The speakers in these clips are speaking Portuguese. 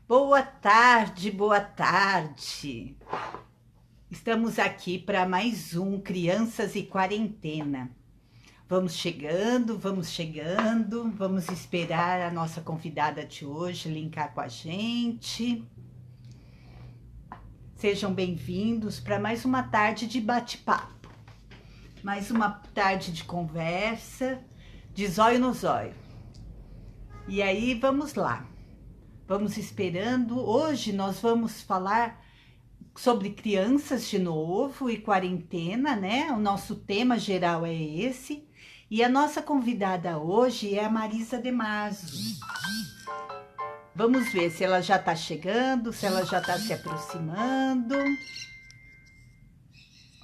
Boa tarde, boa tarde. Estamos aqui para mais um Crianças e Quarentena. Vamos chegando, vamos esperar a nossa convidada de hoje linkar com a gente. Sejam bem-vindos para mais uma tarde de bate-papo, mais uma tarde de conversa, de zóio no zóio. E aí, vamos lá. Vamos esperando. Hoje nós vamos falar sobre crianças de novo e quarentena, né? O nosso tema geral é esse. E a nossa convidada hoje é a Marisa De Marzo. Vamos ver se ela já está chegando, se ela já está se aproximando.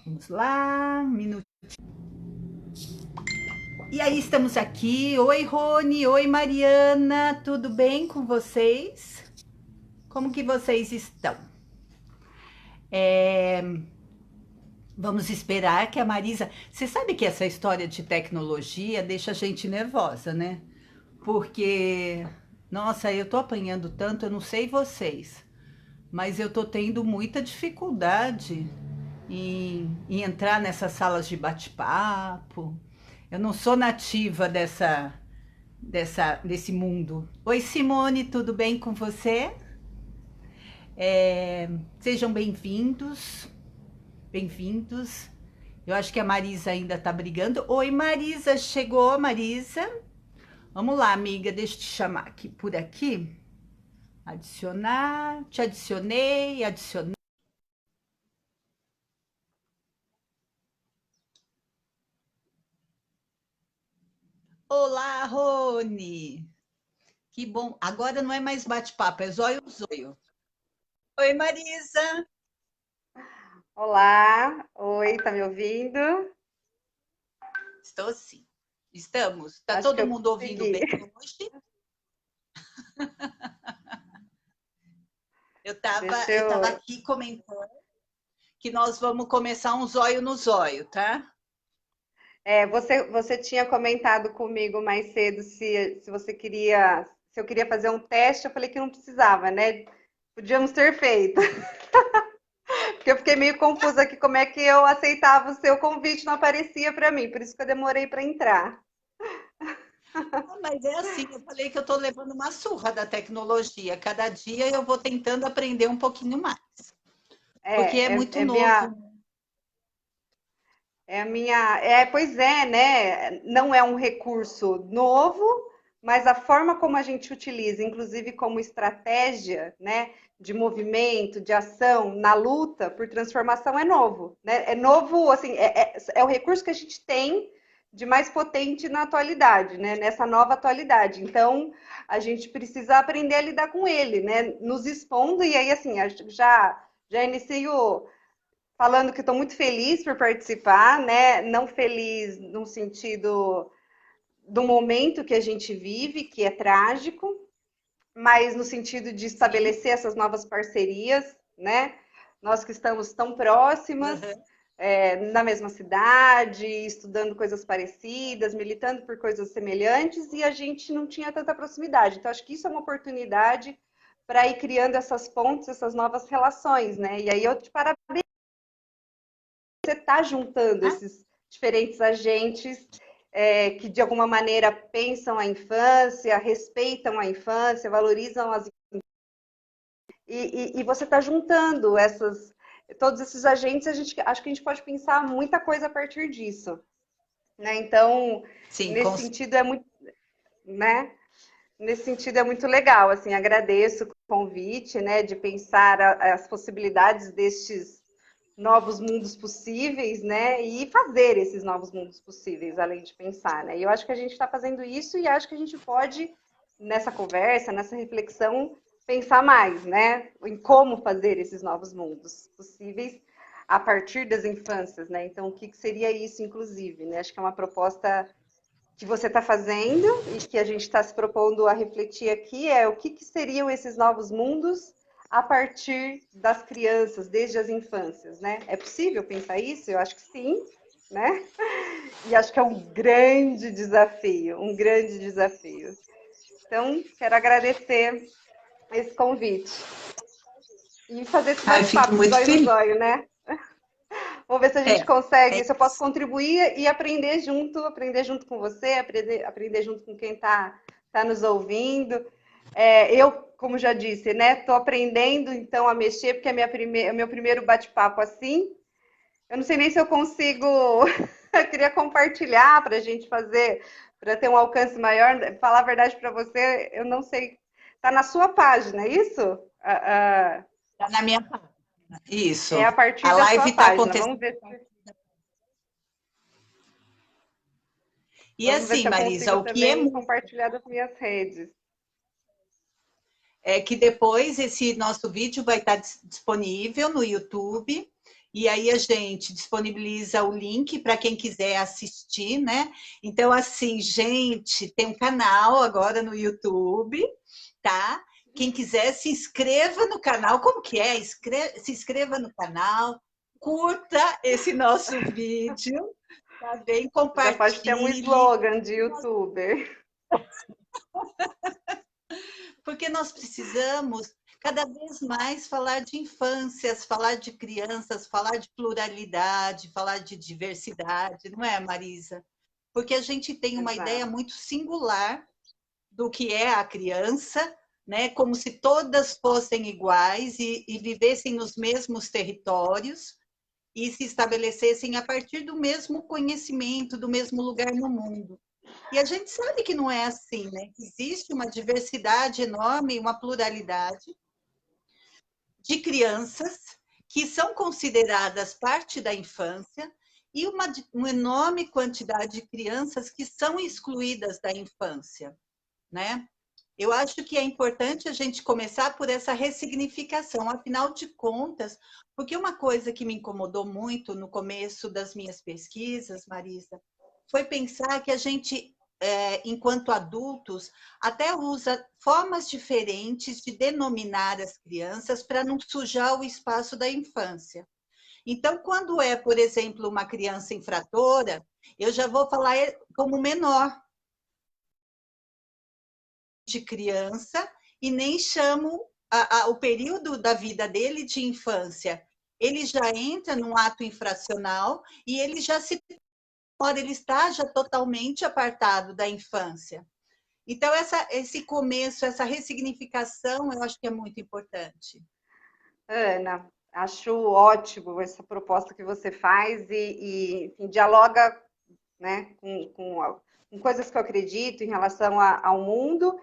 Vamos lá, um minuto. E aí, estamos aqui. Oi, Rony. Oi, Mariana. Tudo bem com vocês? Como que vocês estão? É, Vamos esperar que a Marisa. Você sabe que essa história de tecnologia deixa a gente nervosa, né? Porque, nossa, eu tô apanhando tanto, eu não sei vocês, mas eu tô tendo muita dificuldade em entrar nessas salas de bate-papo. Eu não sou nativa desse mundo. Oi, Simone, tudo bem com você? Sejam bem-vindos. Bem-vindos. Eu acho que a Marisa ainda tá brigando. Oi, Marisa, chegou, Marisa. Vamos lá, amiga, deixa eu te chamar aqui por aqui. Adicionar, te adicionei, adicionei. Olá, Rony. Que bom. Agora não é mais bate-papo, é zóio no zóio. Oi, Marisa. Olá, oi, tá me ouvindo? Estou sim. Estamos. Tá Acho que todo eu mundo ouvindo consegui. bem hoje? Deixa eu tava eu. aqui comentando que nós vamos começar um zóio no zóio, tá? Você tinha comentado comigo mais cedo se você queria, se eu queria fazer um teste, eu falei que não precisava, né? Podíamos ter feito. Porque eu fiquei meio confusa aqui como é que eu aceitava o seu convite, não aparecia para mim, por isso que eu demorei para entrar. Ah, mas é assim, eu falei que eu estou levando uma surra da tecnologia. Cada dia eu vou tentando aprender um pouquinho mais, porque é muito É minha, novo. Pois é, né? Não é um recurso novo, mas a forma como a gente utiliza, inclusive como estratégia, né, de movimento, de ação na luta por transformação é novo, né? É novo, assim, é o recurso que a gente tem de mais potente na atualidade, né? Nessa nova atualidade. Então, a gente precisa aprender a lidar com ele, né? Nos expondo e aí, assim, já inicio falando que estou muito feliz por participar, né? Não feliz no sentido do momento que a gente vive, que é trágico, mas no sentido de Sim. estabelecer essas novas parcerias, né? Nós que estamos tão próximas, Uhum. na mesma cidade, estudando coisas parecidas, militando por coisas semelhantes, e a gente não tinha tanta proximidade. Então, acho que isso é uma oportunidade para ir criando essas pontes, essas novas relações, né? E aí eu te parabenizo, você está juntando Ah, esses diferentes agentes que de alguma maneira pensam a infância, respeitam a infância, valorizam as e você está juntando todos esses agentes, acho que a gente pode pensar muita coisa a partir disso, né? Então, sim, nesse sentido é muito, né? Nesse sentido é muito legal, assim, agradeço o convite, né, de pensar as possibilidades destes novos mundos possíveis, né, e fazer esses novos mundos possíveis, além de pensar, né. E eu acho que a gente está fazendo isso e acho que a gente pode, nessa conversa, nessa reflexão, pensar mais, né, em como fazer esses novos mundos possíveis a partir das infâncias, né. Então, o que seria isso, inclusive, né? Acho que é uma proposta que você está fazendo e que a gente está se propondo a refletir aqui é o que seriam esses novos mundos a partir das crianças, desde as infâncias, né? É possível pensar isso? Eu acho que sim, né? E acho que é um grande desafio, um grande desafio. Então, quero agradecer. esse convite. E fazer esse Ai, fico bate-papo muito zóio no feliz. zóio, né? Vamos ver se a gente consegue, se eu posso Isso. contribuir e aprender junto com você, aprender junto com quem tá nos ouvindo. Eu, como já disse, né, estou aprendendo então a mexer, porque é meu primeiro bate-papo assim. Eu não sei nem se eu consigo. Eu queria compartilhar para a gente fazer, para ter um alcance maior. Falar a verdade para você, eu não sei. Está na sua página, é isso? Está na minha página. É Isso. a partir A da sua live está página. acontecendo. E Vamos ver assim, se eu Marisa, consigo o que é também muito compartilhar das minhas redes. é que depois esse nosso vídeo vai estar disponível no YouTube. E aí a gente disponibiliza o link para quem quiser assistir, né? Então, assim, gente, tem um canal agora no YouTube, tá? Quem quiser, se inscreva no canal. Como que é? Se inscreva no canal, curta esse nosso vídeo, tá bem? Já pode ter um Compartilhe, slogan de youtuber. porque nós precisamos cada vez mais falar de infâncias, falar de crianças, falar de pluralidade, falar de diversidade, não é, Marisa? Porque a gente tem uma ideia Exato. muito singular do que é a criança, né? Como se todas fossem iguais e vivessem nos mesmos territórios e se estabelecessem a partir do mesmo conhecimento, do mesmo lugar no mundo. E a gente sabe que não é assim, né? Existe uma diversidade enorme, uma pluralidade de crianças que são consideradas parte da infância e uma enorme quantidade de crianças que são excluídas da infância, né? Eu acho que é importante a gente começar por essa ressignificação, afinal de contas, porque uma coisa que me incomodou muito no começo das minhas pesquisas, Marisa, foi pensar que a gente, enquanto adultos, até usa formas diferentes de denominar as crianças para não sujar o espaço da infância. Então, quando é, por exemplo, uma criança infratora, eu já vou falar como menor de criança e nem chamo o período da vida dele de infância. Ele já entra num ato infracional e ele já se ele está já totalmente apartado da infância. Então, esse começo, essa ressignificação, eu acho que é muito importante. Ana, acho ótimo essa proposta que você faz enfim, dialoga, né, com coisas que eu acredito em relação ao mundo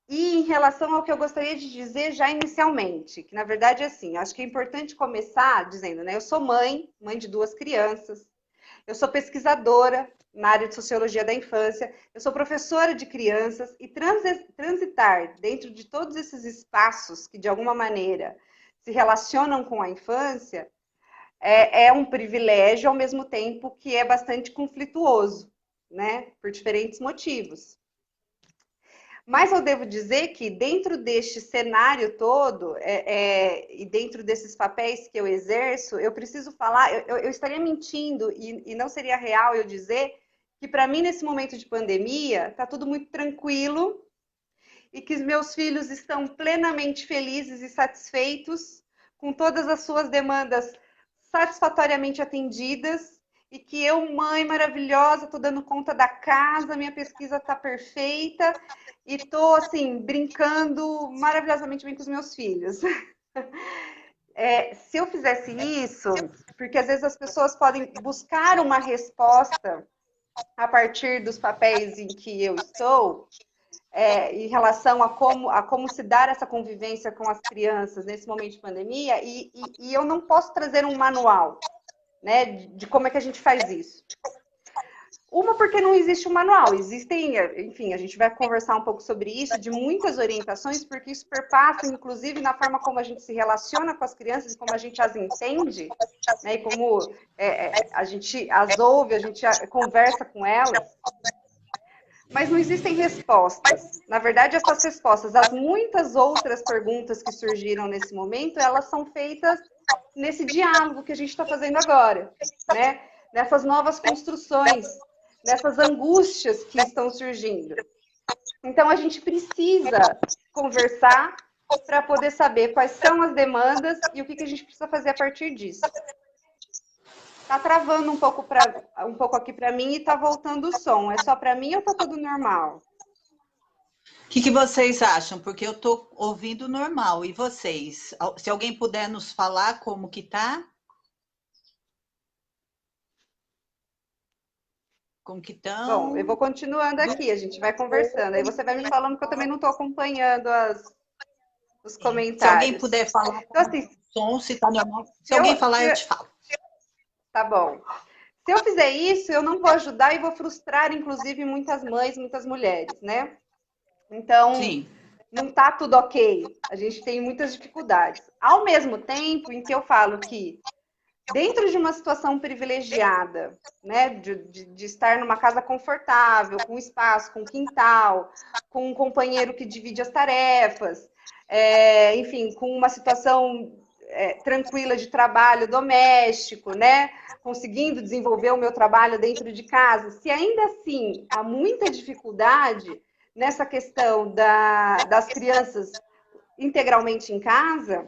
e em relação ao que eu gostaria de dizer já inicialmente, que na verdade é assim, acho que é importante começar dizendo, né, eu sou mãe de duas crianças, eu sou pesquisadora na área de sociologia da infância, eu sou professora de crianças e transitar dentro de todos esses espaços que de alguma maneira se relacionam com a infância é um privilégio ao mesmo tempo que é bastante conflituoso, né? Por diferentes motivos. Mas eu devo dizer que dentro deste cenário todo e dentro desses papéis que eu exerço, eu preciso falar, eu estaria mentindo e não seria real eu dizer que para mim nesse momento de pandemia está tudo muito tranquilo e que os meus filhos estão plenamente felizes e satisfeitos com todas as suas demandas satisfatoriamente atendidas e que eu, mãe maravilhosa, estou dando conta da casa, minha pesquisa está perfeita e estou, assim, brincando maravilhosamente bem com os meus filhos. Se eu fizesse isso, porque às vezes as pessoas podem buscar uma resposta a partir dos papéis em que eu estou, em relação a como se dar essa convivência com as crianças nesse momento de pandemia, e eu não posso trazer um manual, né, de como é que a gente faz isso. Uma, porque não existe um manual, existem, enfim, a gente vai conversar um pouco sobre isso, de muitas orientações, porque isso perpassa, inclusive, na forma como a gente se relaciona com as crianças e como a gente as entende, né, e como a gente as ouve, a gente conversa com elas. Mas não existem respostas. Na verdade, essas respostas, as muitas outras perguntas que surgiram nesse momento, elas são feitas nesse diálogo que a gente está fazendo agora, né? Nessas novas construções, nessas angústias que estão surgindo. Então, a gente precisa conversar, para poder saber quais são as demandas e o que a gente precisa fazer a partir disso. Tá travando um pouco aqui para mim e tá voltando o som. É só para mim ou tá tudo normal? O que vocês acham? Porque eu estou ouvindo normal. E vocês? Se alguém puder nos falar como que tá? Como que estão? Bom, eu vou continuando aqui, a gente vai conversando. Aí você vai me falando que eu também não estou acompanhando os comentários. Se alguém puder falar, então, assim, som, se tá normal. Se alguém falar, eu te falo. Tá bom. Se eu fizer isso, eu não vou ajudar e vou frustrar, inclusive, muitas mães, muitas mulheres, né? Então, sim, não tá tudo ok. A gente tem muitas dificuldades. Ao mesmo tempo em que eu falo que dentro de uma situação privilegiada, né, de estar numa casa confortável, com espaço, com quintal, com um companheiro que divide as tarefas, enfim, com uma situação tranquila de trabalho doméstico, né, conseguindo desenvolver o meu trabalho dentro de casa, se ainda assim há muita dificuldade nessa questão das crianças integralmente em casa,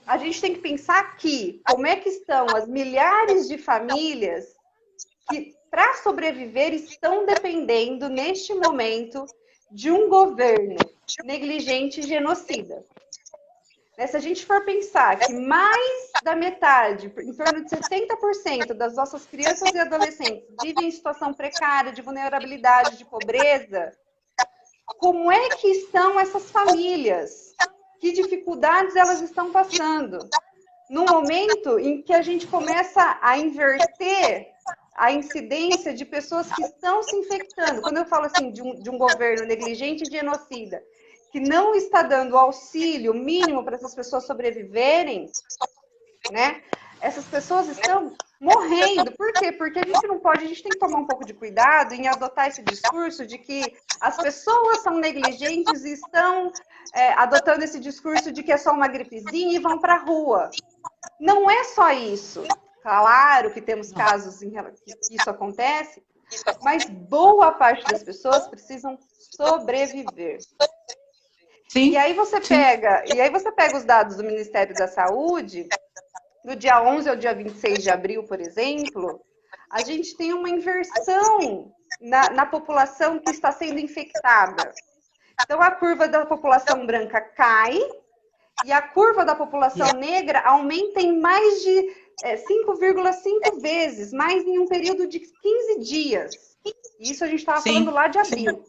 a gente tem que pensar aqui como é que estão as milhares de famílias que, para sobreviver, estão dependendo, neste momento, de um governo negligente e genocida. Se a gente for pensar que mais da metade, em torno de 60% das nossas crianças e adolescentes vivem em situação precária, de vulnerabilidade, de pobreza, como é que estão essas famílias? Que dificuldades elas estão passando? No momento em que a gente começa a inverter a incidência de pessoas que estão se infectando. Quando eu falo assim de um governo negligente e genocida, que não está dando auxílio mínimo para essas pessoas sobreviverem, né? Essas pessoas estão morrendo. Por quê? Porque a gente tem que tomar um pouco de cuidado em adotar esse discurso de que as pessoas são negligentes e estão adotando esse discurso de que é só uma gripezinha e vão para a rua. Não é só isso. Claro que temos casos em que isso acontece, mas boa parte das pessoas precisam sobreviver. Sim, e aí você pega os dados do Ministério da Saúde, do dia 11 ao dia 26 de abril, por exemplo, a gente tem uma inversão na população que está sendo infectada. Então, a curva da população branca cai e a curva da população negra aumenta em mais de 5,5 vezes, mais em um período de 15 dias. Isso a gente estava falando lá de abril.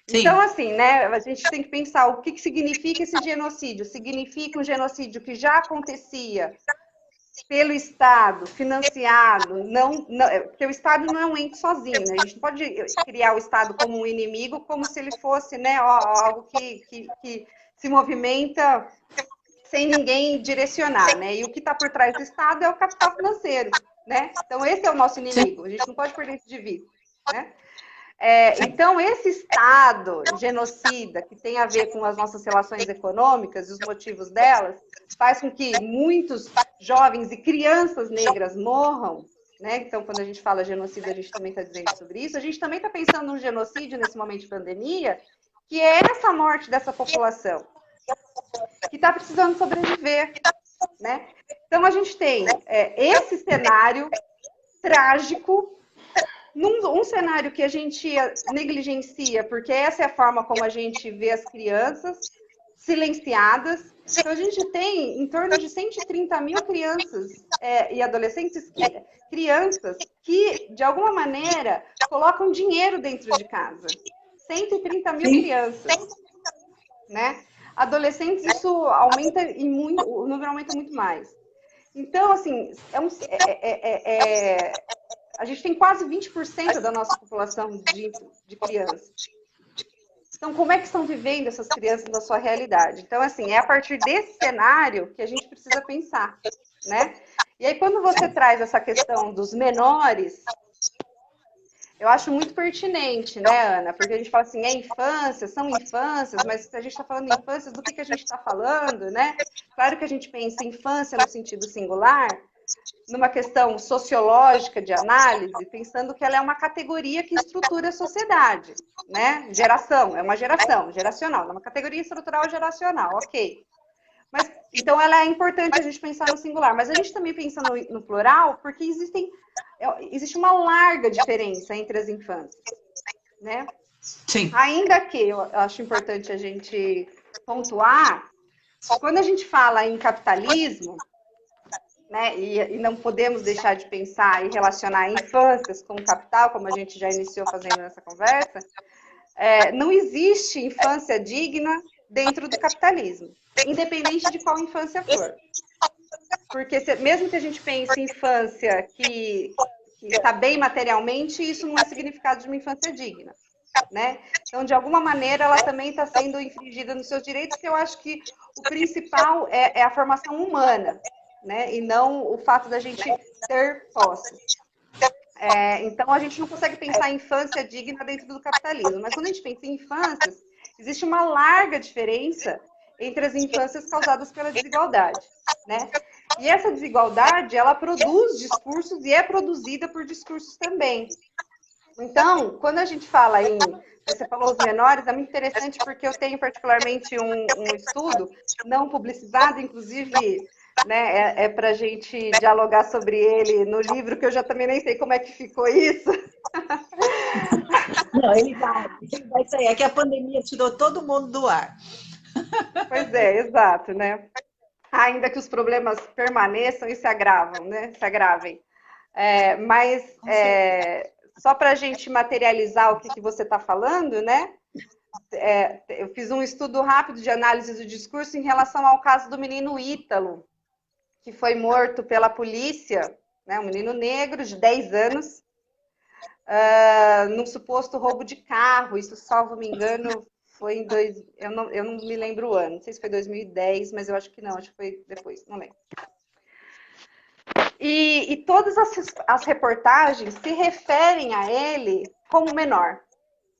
Sim. Então, assim, né, a gente tem que pensar o que significa esse genocídio. Significa um genocídio que já acontecia pelo Estado, financiado, porque o Estado não é um ente sozinho, né? A gente não pode criar o Estado como um inimigo, como se ele fosse, né, algo que se movimenta sem ninguém direcionar, né? E o que está por trás do Estado é o capital financeiro, né? Então, esse é o nosso inimigo, a gente não pode perder isso de vista, né? Então, esse Estado genocida, que tem a ver com as nossas relações econômicas e os motivos delas, faz com que muitos jovens e crianças negras morram, né? Então, quando a gente fala genocídio, a gente também está dizendo sobre isso. A gente também está pensando num genocídio nesse momento de pandemia, que é essa morte dessa população, que está precisando sobreviver, né? Então, a gente tem esse cenário trágico, um cenário que a gente negligencia, porque essa é a forma como a gente vê as crianças silenciadas. Então, a gente tem em torno de 130 mil crianças e adolescentes, crianças que, de alguma maneira, colocam dinheiro dentro de casa. 130 mil crianças, né? Adolescentes, isso aumenta o número aumenta muito mais. Então, assim, a gente tem quase 20% da nossa população de crianças. Então, como é que estão vivendo essas crianças na sua realidade? Então, assim, é a partir desse cenário que a gente precisa pensar, né? E aí, quando você traz essa questão dos menores, eu acho muito pertinente, né, Ana? Porque a gente fala assim, são infâncias, mas se a gente está falando em infâncias, do que a gente está falando, né? Claro que a gente pensa em infância no sentido singular, numa questão sociológica de análise, pensando que ela é uma categoria que estrutura a sociedade, né? Geração, é uma geração, geracional, é uma categoria estrutural geracional, ok. Mas, então, ela é importante a gente pensar no singular, mas a gente também pensa no plural, porque existe uma larga diferença entre as infâncias, né? Sim. Ainda que eu acho importante a gente pontuar, quando a gente fala em capitalismo, né, e não podemos deixar de pensar e relacionar infâncias com capital, como a gente já iniciou fazendo nessa conversa, não existe infância digna dentro do capitalismo, independente de qual infância for. Porque mesmo que a gente pense em infância que está bem materialmente, isso não é significado de uma infância digna, né? Então, de alguma maneira, ela também está sendo infringida nos seus direitos, que eu acho que o principal é a formação humana, né? E não o fato da gente ter posse. Então, a gente não consegue pensar em infância digna dentro do capitalismo, mas quando a gente pensa em infâncias, existe uma larga diferença entre as infâncias causadas pela desigualdade, né? E essa desigualdade, ela produz discursos e é produzida por discursos também. Então, quando a gente fala em, você falou os menores, é muito interessante porque eu tenho particularmente um estudo não publicizado, inclusive, né, para a gente dialogar sobre ele no livro, que eu já também nem sei como é que ficou isso. Não, ele vai sair. É que a pandemia tirou todo mundo do ar. Pois é, exato, né? Ainda que os problemas permaneçam e se agravam, né? Se agravem. Mas só para a gente materializar o que você está falando, né? Eu fiz um estudo rápido de análise do discurso em relação ao caso do menino Ítalo, que foi morto pela polícia, né? Um menino negro de 10 anos, num suposto roubo de carro. Isso, salvo me engano, foi eu não me lembro o ano, não sei se foi 2010, mas eu acho que não, acho que foi depois, não lembro. E todas as reportagens se referem a ele como menor.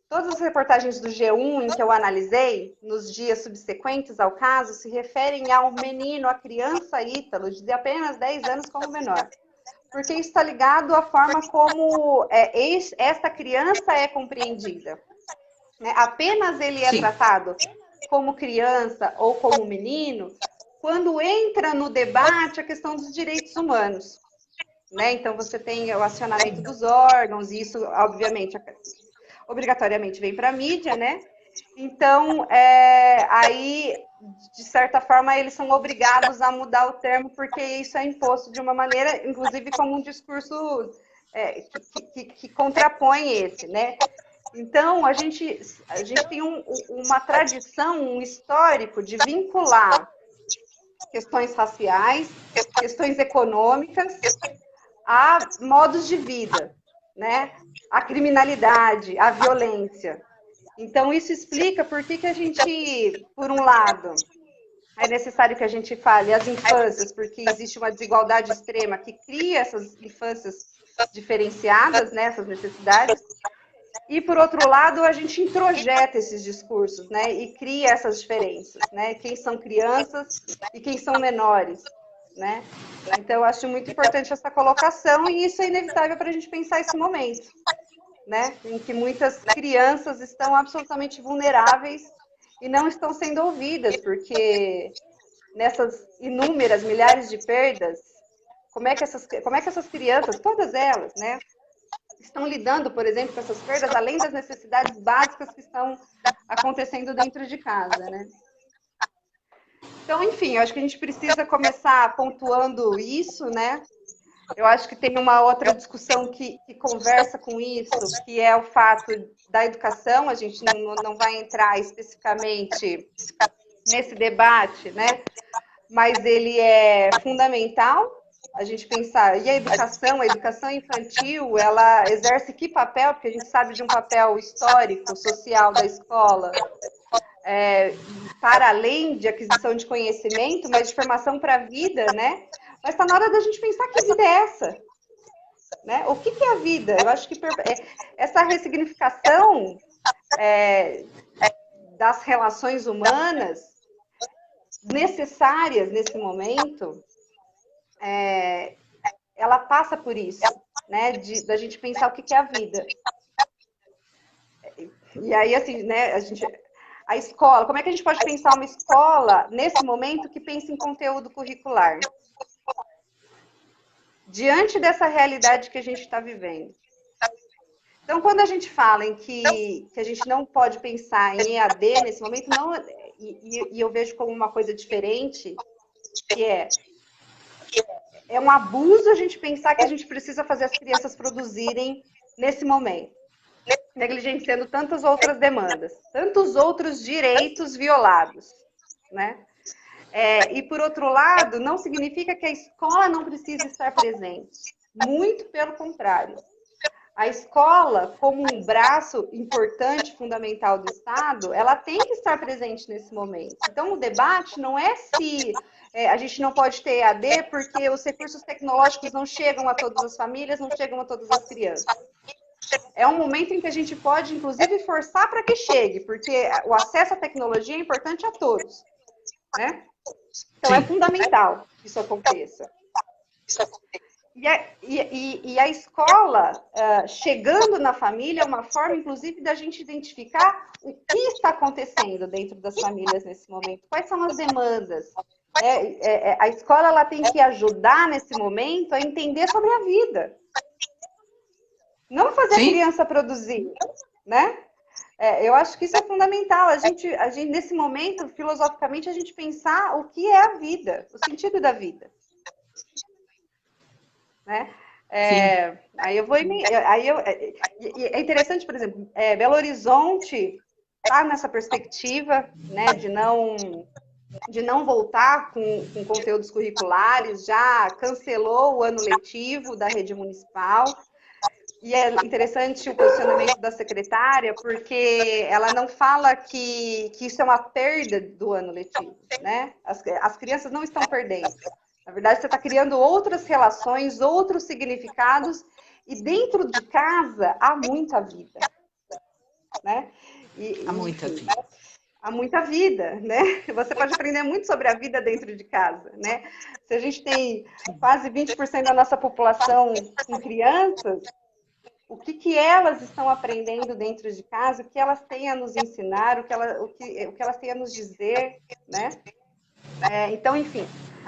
Todas as reportagens do G1 em que eu analisei, nos dias subsequentes ao caso, se referem ao menino, à criança Ítalo, de apenas 10 anos, como menor. Porque isso está ligado à forma como esta criança é compreendida. Né? Apenas ele é tratado como criança ou como menino quando entra no debate a questão dos direitos humanos. Né? Então, você tem o acionamento dos órgãos, e isso, obviamente, obrigatoriamente vem para a mídia, né? Então, aí, de certa forma, eles são obrigados a mudar o termo, porque isso é imposto de uma maneira, inclusive como um discurso que contrapõe esse, né? Então, a gente tem uma tradição, um histórico de vincular questões raciais, questões econômicas, a modos de vida, né? A criminalidade, a violência. Então, isso explica por que a gente, por um lado, é necessário que a gente fale as infâncias, porque existe uma desigualdade extrema que cria essas infâncias diferenciadas, né, essas necessidades. E, por outro lado, a gente introjeta esses discursos, né, e cria essas diferenças, né, quem são crianças e quem são menores, né. Então, eu acho muito importante essa colocação e isso é inevitável para a gente pensar esse momento, né, em que muitas crianças estão absolutamente vulneráveis e não estão sendo ouvidas, porque nessas inúmeras milhares de perdas, como é que essas crianças, todas elas, né, estão lidando, por exemplo, com essas perdas, além das necessidades básicas que estão acontecendo dentro de casa, né? Então, enfim, eu acho que a gente precisa começar pontuando isso, né? Eu acho que tem uma outra discussão que conversa com isso, que é o fato da educação. A gente não vai entrar especificamente nesse debate, né? Mas ele é fundamental a gente pensar. E a educação infantil, ela exerce que papel? Porque a gente sabe de um papel histórico, social da escola, para além de aquisição de conhecimento, mas de formação para a vida, né? Mas está na hora da gente pensar que vida é essa, né? O que é a vida? Eu acho que essa ressignificação das relações humanas necessárias nesse momento ela passa por isso, né? Da gente pensar o que é a vida. E aí, assim, né, a escola, como é que a gente pode pensar uma escola, nesse momento, que pensa em conteúdo curricular? Diante dessa realidade que a gente está vivendo. Então, quando a gente fala em que a gente não pode pensar em EAD nesse momento, não, e eu vejo como uma coisa diferente, que é um abuso a gente pensar que a gente precisa fazer as crianças produzirem nesse momento, negligenciando tantas outras demandas, tantos outros direitos violados, né? E, por outro lado, não significa que a escola não precise estar presente. Muito pelo contrário. A escola, como um braço importante, fundamental do Estado, ela tem que estar presente nesse momento. Então, o debate não é se a gente não pode ter EAD porque os recursos tecnológicos não chegam a todas as famílias, não chegam a todas as crianças. É um momento em que a gente pode, inclusive, forçar para que chegue, porque o acesso à tecnologia é importante a todos, né? Então, é fundamental que isso aconteça. E a escola, chegando na família, é uma forma, inclusive, da gente identificar o que está acontecendo dentro das famílias nesse momento, quais são as demandas. A escola ela tem que ajudar, nesse momento, a entender sobre a vida. Não fazer a criança produzir, né? Eu acho que isso é fundamental. A gente, nesse momento, filosoficamente, a gente pensar o que é a vida, o sentido da vida. Né? Aí eu vou. É interessante, por exemplo, Belo Horizonte está nessa perspectiva, né, de não voltar com conteúdos curriculares, já cancelou o ano letivo da rede municipal. E é interessante o posicionamento da secretária, porque ela não fala que isso é uma perda do ano letivo, né? As crianças não estão perdendo. Na verdade, você está criando outras relações, outros significados, e dentro de casa há muita vida, né? Há muita vida. Há muita vida, né? Você pode aprender muito sobre a vida dentro de casa, né? Se a gente tem quase 20% da nossa população com crianças, o que elas estão aprendendo dentro de casa, o que elas têm a nos ensinar, o que elas têm a nos dizer, né? Então, enfim,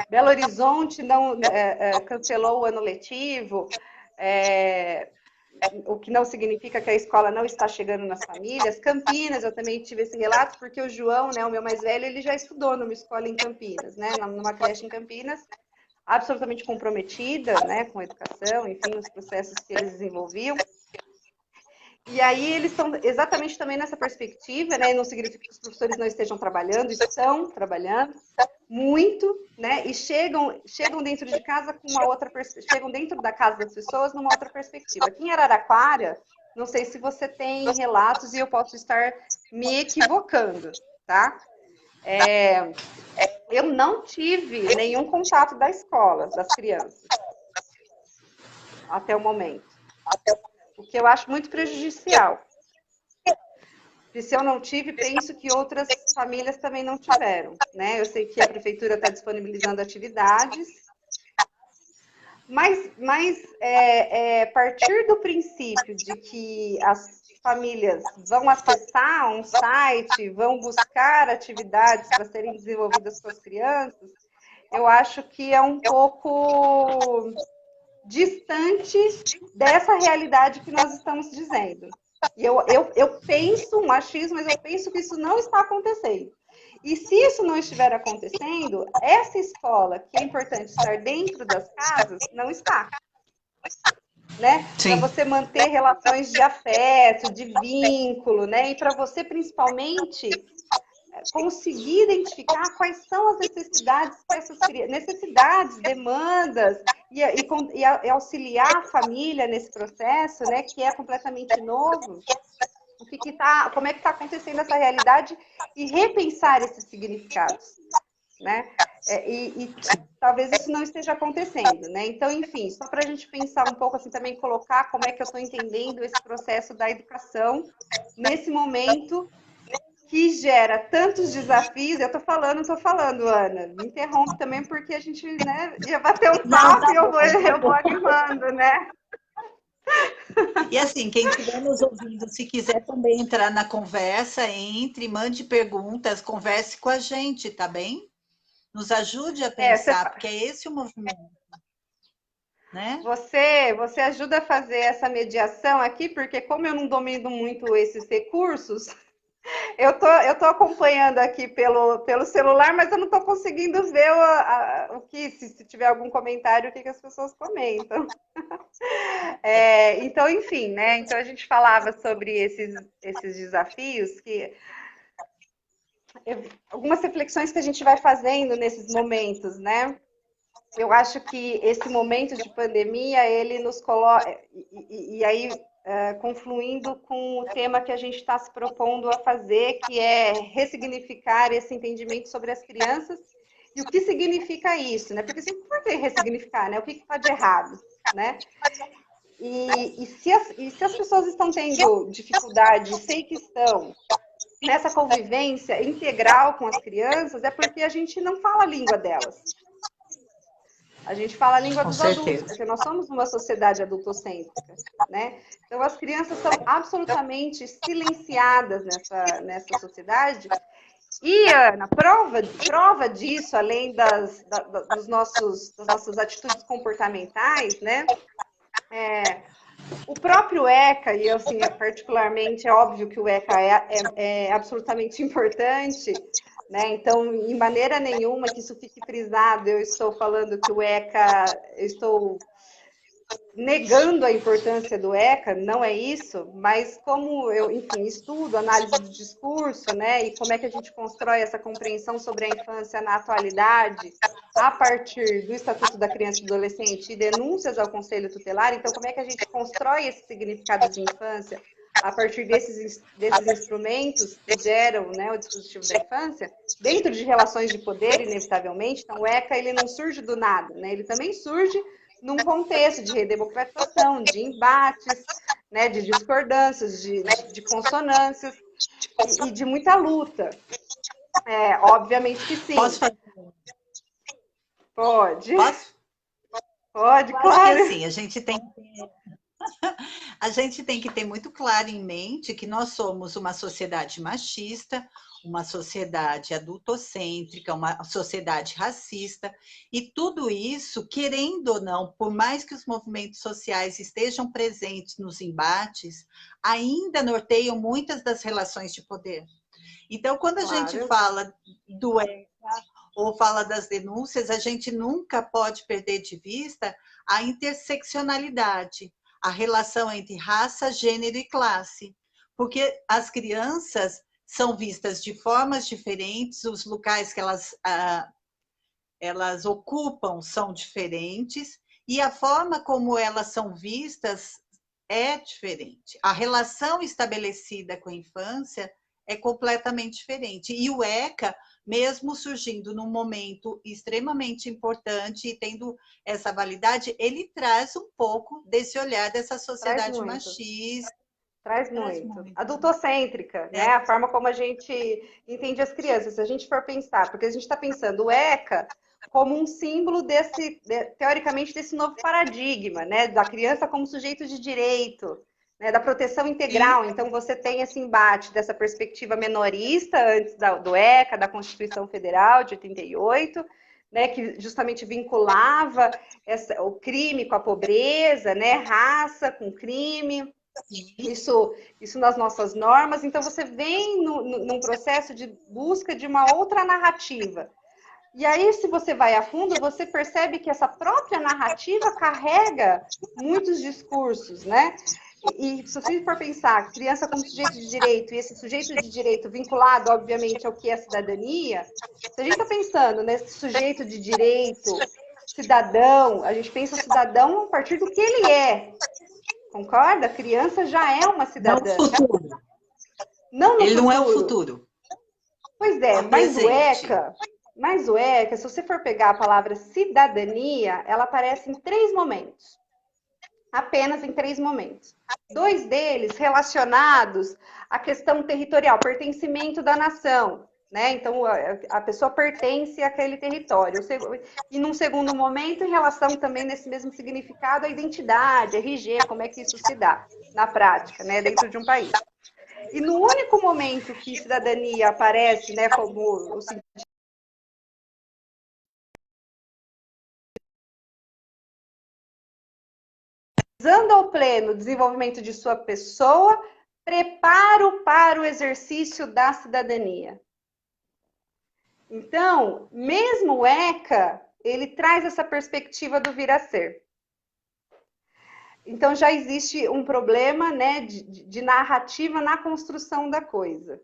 Belo Horizonte não cancelou o ano letivo, o que não significa que a escola não está chegando nas famílias. Campinas, eu também tive esse relato, porque o João, né, o meu mais velho, ele já estudou numa escola em Campinas, né, numa creche em Campinas, absolutamente comprometida, né, com a educação, enfim, os processos que eles desenvolviam. E aí eles estão exatamente também nessa perspectiva, né? Não significa que os professores não estejam trabalhando, estão trabalhando muito, né? E chegam dentro de casa com uma outra perspectiva, chegam dentro da casa das pessoas numa outra perspectiva. Aqui em Araraquara, não sei se você tem relatos e eu posso estar me equivocando, tá? Eu não tive nenhum contato da escola, das crianças, até o momento. O que eu acho muito prejudicial. E se eu não tive, penso que outras famílias também não tiveram, né? Eu sei que a prefeitura está disponibilizando atividades, mas partir do princípio de que as famílias vão acessar um site, vão buscar atividades para serem desenvolvidas com as crianças, eu acho que é um pouco distante dessa realidade que nós estamos dizendo. E eu penso, um machismo, mas eu penso que isso não está acontecendo. E se isso não estiver acontecendo, essa escola, que é importante estar dentro das casas, não está. Né? Para você manter relações de afeto, de vínculo, né? E para você, principalmente, conseguir identificar quais são as necessidades que essas necessidades, demandas, e auxiliar a família nesse processo, né, que é completamente novo, como é que está acontecendo essa realidade e repensar esses significados, né? E talvez isso não esteja acontecendo, né? Então, enfim, só para a gente pensar um pouco assim, também colocar como é que eu estou entendendo esse processo da educação nesse momento que gera tantos desafios. Eu estou falando, Ana. Me interrompe também, porque a gente, né, ia bater um Não, papo tá e bom, tá eu vou bom. animando, né? E assim, quem estiver nos ouvindo, se quiser também entrar na conversa, entre, mande perguntas, converse com a gente, tá bem? Nos ajude a É, pensar, porque é esse o movimento, né? você ajuda a fazer essa mediação aqui, porque como eu não domino muito esses recursos, eu tô acompanhando aqui pelo celular, mas eu não estou conseguindo ver o que, se tiver algum comentário, o que as pessoas comentam. Então, enfim, né? Então a gente falava sobre esses desafios algumas reflexões que a gente vai fazendo nesses momentos, né? Eu acho que esse momento de pandemia, ele nos coloca, e aí confluindo com o tema que a gente está se propondo a fazer, que é ressignificar esse entendimento sobre as crianças e o que significa isso, né? Porque assim, por que ressignificar, né? O que está de errado, né? E se as pessoas estão tendo dificuldade, sei que estão, nessa convivência integral com as crianças, é porque a gente não fala a língua delas. A gente fala a língua Com dos adultos, certeza. porque nós somos uma sociedade adultocêntrica, né? Então, as crianças são absolutamente silenciadas nessa sociedade. E, Ana, prova disso, além das nossas atitudes comportamentais, né? O próprio ECA, e eu, assim, particularmente, é óbvio que o ECA é absolutamente importante, né? Então, em maneira nenhuma que isso fique frisado, eu estou falando que o ECA, eu estou negando a importância do ECA, não é isso, mas como eu, enfim, estudo análise do discurso, né, e como é que a gente constrói essa compreensão sobre a infância na atualidade, a partir do Estatuto da Criança e do Adolescente e denúncias ao Conselho Tutelar, então como é que a gente constrói esse significado de infância a partir desses instrumentos que geram, né, o dispositivo da infância, dentro de relações de poder, inevitavelmente. Então o ECA, ele não surge do nada, né, ele também surge num contexto de redemocratização, de embates, né, de discordâncias, de consonâncias e de muita luta. Obviamente que sim. Posso fazer? Pode? Posso? Pode, Eu acho que claro. assim, a gente tem que ter muito claro em mente que nós somos uma sociedade machista, uma sociedade adultocêntrica, uma sociedade racista, e tudo isso, querendo ou não, por mais que os movimentos sociais estejam presentes nos embates, ainda norteiam muitas das relações de poder. Então, quando a gente Claro. fala do ECA ou fala das denúncias, a gente nunca pode perder de vista a interseccionalidade, a relação entre raça, gênero e classe, porque as crianças são vistas de formas diferentes, os locais que elas ocupam são diferentes e a forma como elas são vistas é diferente. A relação estabelecida com a infância é completamente diferente. E o ECA, mesmo surgindo num momento extremamente importante e tendo essa validade, ele traz um pouco desse olhar dessa Traz sociedade muito. machista. Traz Traz muito. muito. Adultocêntrica, né? É. A forma como a gente entende as crianças. Se a gente for pensar, porque a gente está pensando o ECA como um símbolo teoricamente, desse novo paradigma, né? Da criança como sujeito de direito, né? Da proteção Sim. integral. Então, você tem esse embate dessa perspectiva menorista, antes do ECA, da Constituição Federal de 88, né? Que justamente vinculava o crime com a pobreza, né? Raça com crime. Isso nas nossas normas. Então, você vem num processo de busca de uma outra narrativa. E aí, se você vai a fundo, você percebe que essa própria narrativa carrega muitos discursos, né? E se você for pensar criança como sujeito de direito, e esse sujeito de direito vinculado, obviamente, ao que é cidadania, se a gente está pensando nesse sujeito de direito, cidadão, a gente pensa o cidadão a partir do que ele é. Concorda? A criança já é uma Não o cidadã. futuro. Não no Ele não é o futuro. futuro. Pois É é, o presente. mas o ECA, se você for pegar a palavra cidadania, ela aparece em 3 momentos. Apenas em 3 momentos. dois deles relacionados à questão territorial, pertencimento da nação, né? Então, a pessoa pertence àquele território. E, num segundo momento, em relação também nesse mesmo significado, a identidade, RG, como é que isso se dá na prática, né, dentro de um país. E no único momento que cidadania aparece, né, como o sentido visando ao pleno o desenvolvimento de sua pessoa, preparo para o exercício da cidadania. Então, mesmo o ECA, ele traz essa perspectiva do vir a ser. Então, já existe um problema, né, de narrativa na construção da coisa.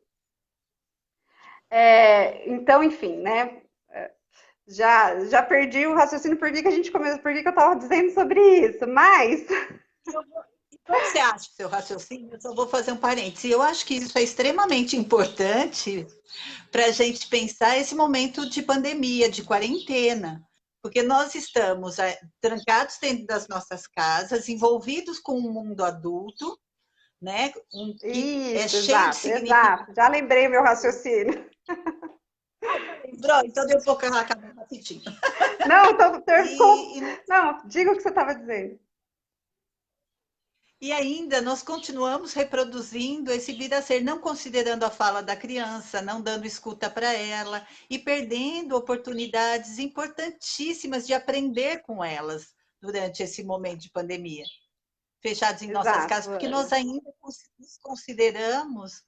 Então, enfim, né, já perdi o raciocínio, por que a gente começou, por que eu estava dizendo sobre isso, mas... O que você acha do seu raciocínio? Eu só vou fazer um parêntese. Eu acho que isso é extremamente importante para a gente pensar esse momento de pandemia, de quarentena, porque nós estamos trancados dentro das nossas casas, envolvidos com o mundo adulto, né? Que é Isso, cheio de exato, significado. exato. Já lembrei meu raciocínio. Lembrou? Então deu um pouco acabar rapidinho. Não, então, não, diga o que você estava dizendo. E ainda nós continuamos reproduzindo esse vir a ser, não considerando a fala da criança, não dando escuta para ela e perdendo oportunidades importantíssimas de aprender com elas durante esse momento de pandemia, fechados em nossas Exato, casas, porque nós ainda nos consideramos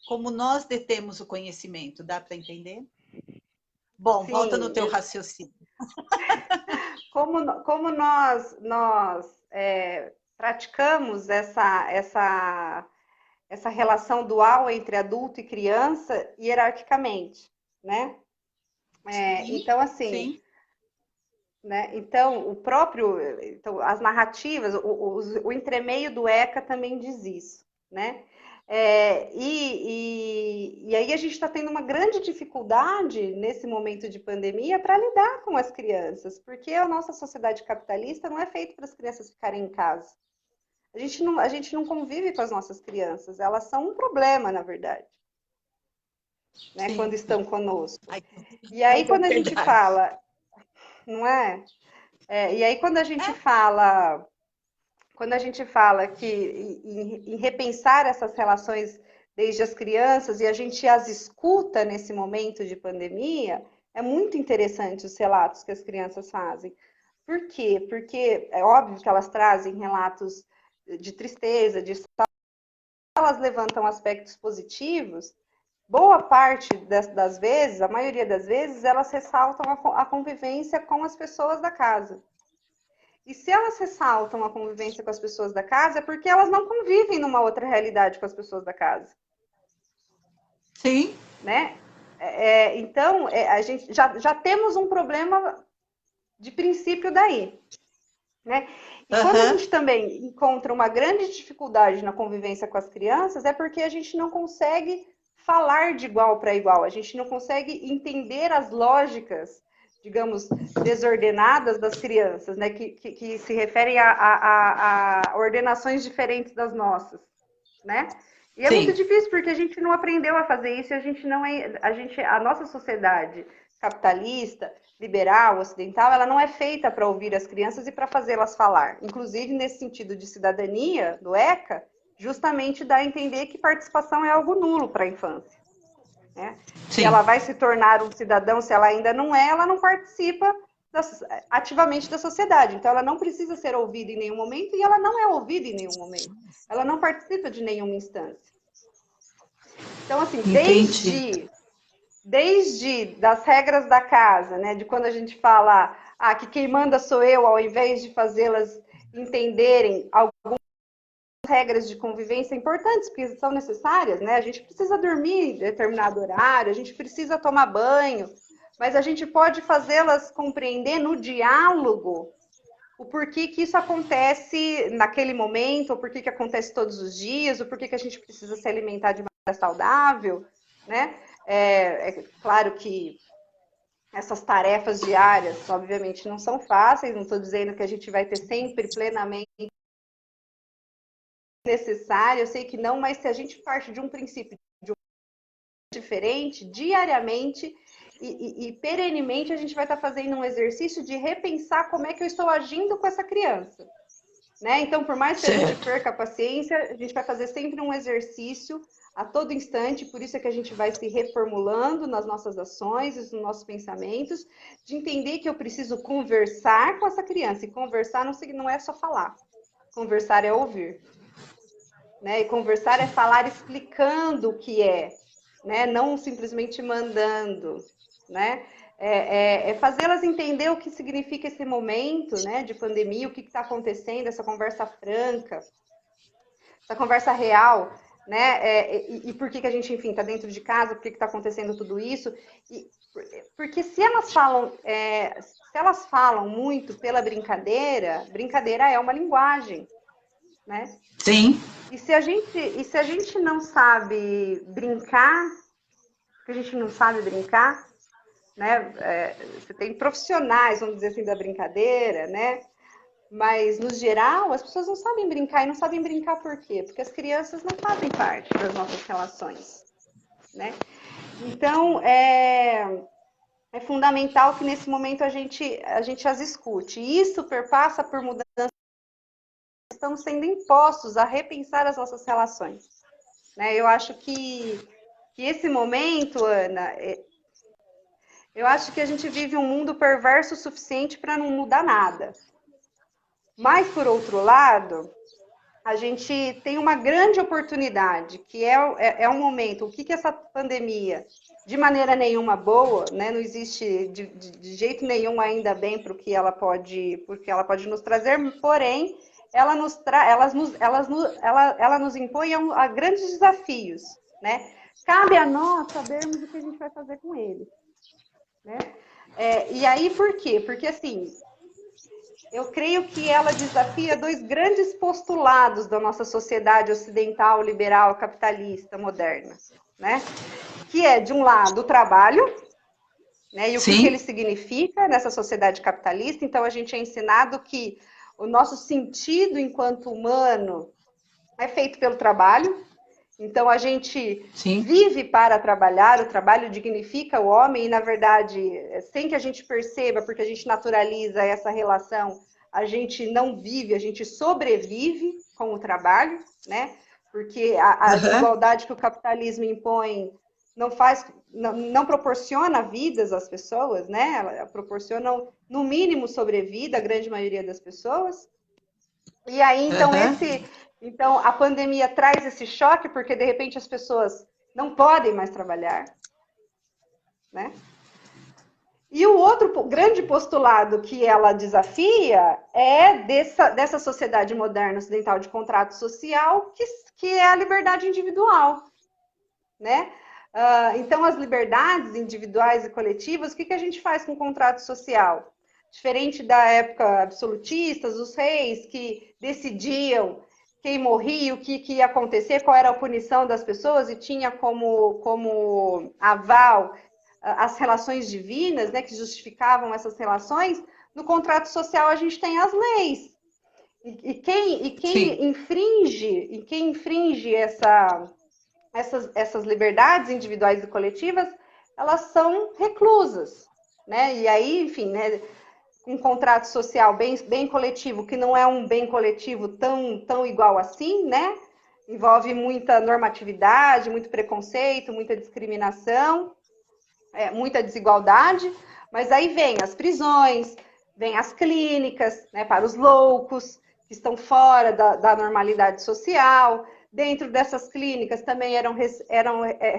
como nós detemos o conhecimento. Dá para entender? Bom, sim, volta no teu raciocínio. Como nós praticamos essa relação dual entre adulto e criança hierarquicamente, né? Então, assim, sim. né? Então, então, as narrativas, o entremeio do ECA também diz isso, né? E aí a gente está tendo uma grande dificuldade nesse momento de pandemia para lidar com as crianças, porque a nossa sociedade capitalista não é feita para as crianças ficarem em casa. A gente não convive com as nossas crianças, elas são um problema, na verdade, né? Quando estão conosco. E aí, quando a gente fala, não é? E aí, quando a gente fala que em repensar essas relações desde as crianças e a gente as escuta nesse momento de pandemia, é muito interessante os relatos que as crianças fazem. Por quê? Porque é óbvio que elas trazem relatos de tristeza, de elas levantam aspectos positivos. Boa parte das vezes, a maioria das vezes, elas ressaltam a convivência com as pessoas da casa. E se elas ressaltam a convivência com as pessoas da casa, é porque elas não convivem numa outra realidade com as pessoas da casa. Sim. Né? Então, a gente já temos um problema de princípio daí. Né? E quando a gente também encontra uma grande dificuldade na convivência com as crianças, é porque a gente não consegue falar de igual para igual, a gente não consegue entender as lógicas, digamos, desordenadas das crianças, né? Que se referem a ordenações diferentes das nossas, né? E é muito difícil porque a gente não aprendeu a fazer isso, e a nossa sociedade capitalista, liberal, ocidental, ela não é feita para ouvir as crianças e para fazê-las falar. Inclusive, nesse sentido de cidadania, do ECA, justamente dá a entender que participação é algo nulo para a infância. Né? Se ela vai se tornar um cidadão, se ela ainda não é, ela não participa ativamente da sociedade. Então, ela não precisa ser ouvida em nenhum momento e ela não é ouvida em nenhum momento. Ela não participa de nenhuma instância. Então, assim, desde das regras da casa, né, de quando a gente fala que quem manda sou eu, ao invés de fazê-las entenderem algumas regras de convivência importantes, porque são necessárias, né? A gente precisa dormir em determinado horário, a gente precisa tomar banho, mas a gente pode fazê-las compreender no diálogo o porquê que isso acontece naquele momento, o porquê que acontece todos os dias, o porquê que a gente precisa se alimentar de maneira saudável, né? É claro que essas tarefas diárias, obviamente, não são fáceis, não estou dizendo que a gente vai ter sempre plenamente necessário, eu sei que não, mas se a gente parte de um princípio diferente, diariamente e perenemente, a gente vai estar fazendo um exercício de repensar como é que eu estou agindo com essa criança. Né? Então, por mais que a gente perca a paciência, a gente vai fazer sempre um exercício a todo instante, por isso é que a gente vai se reformulando nas nossas ações, nos nossos pensamentos, de entender que eu preciso conversar com essa criança. E conversar não é só falar, conversar é ouvir. Né? E conversar é falar explicando o que é, né? Não simplesmente mandando, né? É fazê-las entender o que significa esse momento, né, de pandemia, o que está acontecendo, essa conversa franca, essa conversa real, né? E por que a gente, enfim, está dentro de casa, por que está acontecendo tudo isso? Porque se elas falam muito pela brincadeira, brincadeira é uma linguagem, né? Sim. E se a gente não sabe brincar, porque a gente não sabe brincar, né? Você tem profissionais, vamos dizer assim, da brincadeira, né? Mas, no geral, as pessoas não sabem brincar. E não sabem brincar por quê? Porque as crianças não fazem parte das nossas relações, né? Então, é fundamental que, nesse momento, a gente as escute. E isso perpassa por mudanças que estão sendo impostos a repensar as nossas relações. Né? Eu acho que esse momento, Ana, eu acho que a gente vive um mundo perverso o suficiente para não mudar nada. Mas, por outro lado, a gente tem uma grande oportunidade, que é um momento, o que essa pandemia, de maneira nenhuma boa, né, não existe de jeito nenhum ainda bem para o que ela pode nos trazer, porém, ela nos impõe a grandes desafios, né? Cabe a nós sabermos o que a gente vai fazer com eles, né? E aí, por quê? Porque, assim, eu creio que ela desafia dois grandes postulados da nossa sociedade ocidental, liberal, capitalista, moderna, né? Que é, de um lado, o trabalho, né? E o que ele significa nessa sociedade capitalista. Então, a gente é ensinado que o nosso sentido enquanto humano é feito pelo trabalho. Então, a gente vive para trabalhar, o trabalho dignifica o homem, e, na verdade, sem que a gente perceba, porque a gente naturaliza essa relação, a gente não vive, a gente sobrevive com o trabalho, né? Porque a desigualdade que o capitalismo impõe não proporciona vidas às pessoas, né? Ela proporciona, no mínimo, sobrevida à grande maioria das pessoas. E aí, então, a pandemia traz esse choque, porque, de repente, as pessoas não podem mais trabalhar, né? E o outro grande postulado que ela desafia é dessa sociedade moderna ocidental de contrato social, que é a liberdade individual, né? Então, as liberdades individuais e coletivas, o que a gente faz com o contrato social? Diferente da época absolutista, os reis que decidiam quem morria, o que ia acontecer, qual era a punição das pessoas, e tinha como aval as relações divinas, né, que justificavam essas relações. No contrato social a gente tem as leis. E quem infringe essas liberdades individuais e coletivas, elas são reclusas, né? E aí, enfim, né, um contrato social bem coletivo, que não é um bem coletivo tão igual assim, né? Envolve muita normatividade, muito preconceito, muita discriminação, muita desigualdade, mas aí vem as prisões, vem as clínicas, né, para os loucos, que estão fora da normalidade social. Dentro dessas clínicas também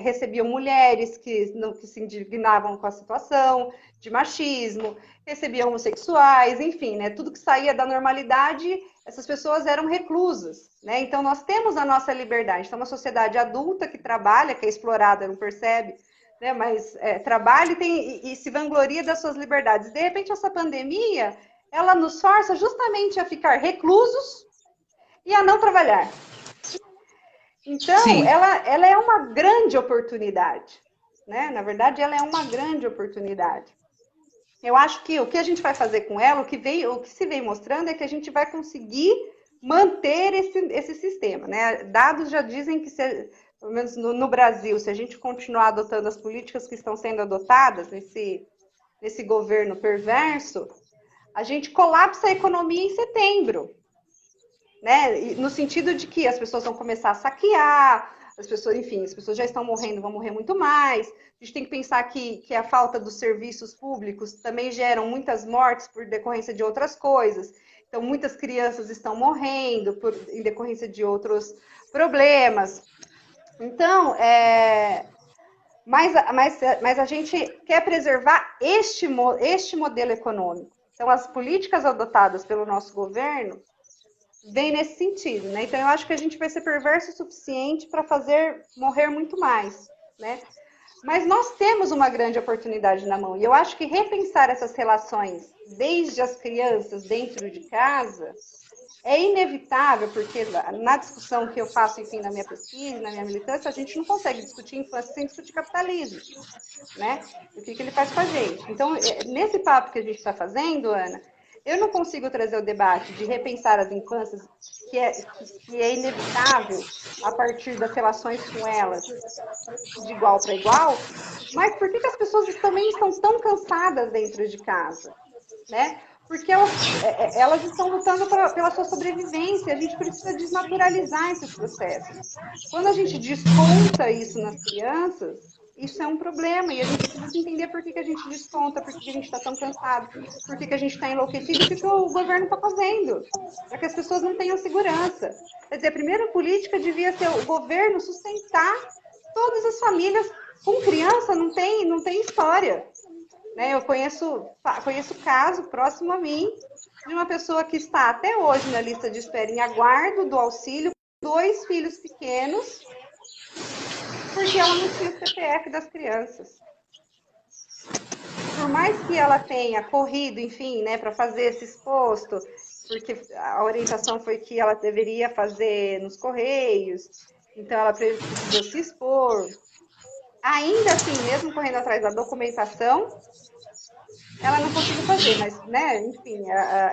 recebiam mulheres que se indignavam com a situação de machismo, recebiam homossexuais, enfim, né, tudo que saía da normalidade, essas pessoas eram reclusas, né? Então, nós temos a nossa liberdade. Então, uma sociedade adulta que trabalha, que é explorada, não percebe, né? Mas trabalha e se vangloria das suas liberdades. De repente, essa pandemia, ela nos força justamente a ficar reclusos e a não trabalhar. Então, ela é uma grande oportunidade, né? Na verdade, ela é uma grande oportunidade. Eu acho que o que a gente vai fazer com ela, o que se vem mostrando é que a gente vai conseguir manter esse sistema, né? Dados já dizem que, pelo menos no Brasil, se a gente continuar adotando as políticas que estão sendo adotadas nesse governo perverso, a gente colapsa a economia em setembro, né? No sentido de que as pessoas vão começar a saquear, as pessoas, enfim, as pessoas já estão morrendo, vão morrer muito mais. A gente tem que pensar que a falta dos serviços públicos também geram muitas mortes por decorrência de outras coisas. Então, muitas crianças estão morrendo em decorrência de outros problemas. Então, mas a gente quer preservar este modelo econômico. Então, as políticas adotadas pelo nosso governo vêm nesse sentido, né? Então, eu acho que a gente vai ser perverso o suficiente para fazer morrer muito mais, né? Mas nós temos uma grande oportunidade na mão. E eu acho que repensar essas relações desde as crianças dentro de casa é inevitável, porque na discussão que eu faço, enfim, na minha pesquisa, na minha militância, a gente não consegue discutir infância sem discutir capitalismo, né? O que ele faz com a gente. Então, nesse papo que a gente está fazendo, Ana, eu não consigo trazer o debate de repensar as infâncias, que é inevitável a partir das relações com elas, de igual para igual, mas por que as pessoas também estão tão cansadas dentro de casa, né? Porque elas estão lutando pela sua sobrevivência, a gente precisa desnaturalizar esses processos. Quando a gente desconta isso nas crianças, isso é um problema, e a gente precisa entender por que a gente desconta, por que a gente está tão cansado, por que a gente está enlouquecido, e o que o governo está fazendo, para que as pessoas não tenham segurança. Quer dizer, a primeira política devia ser o governo sustentar todas as famílias. Com criança não tem história. Né? Eu conheço caso próximo a mim de uma pessoa que está até hoje na lista de espera em aguardo do auxílio, 2 filhos pequenos, porque ela não tinha o CPF das crianças. Por mais que ela tenha corrido, enfim, né, para fazer esse exposto, porque a orientação foi que ela deveria fazer nos correios, então ela precisou se expor. Ainda assim, mesmo correndo atrás da documentação, ela não conseguiu fazer, mas, né, enfim,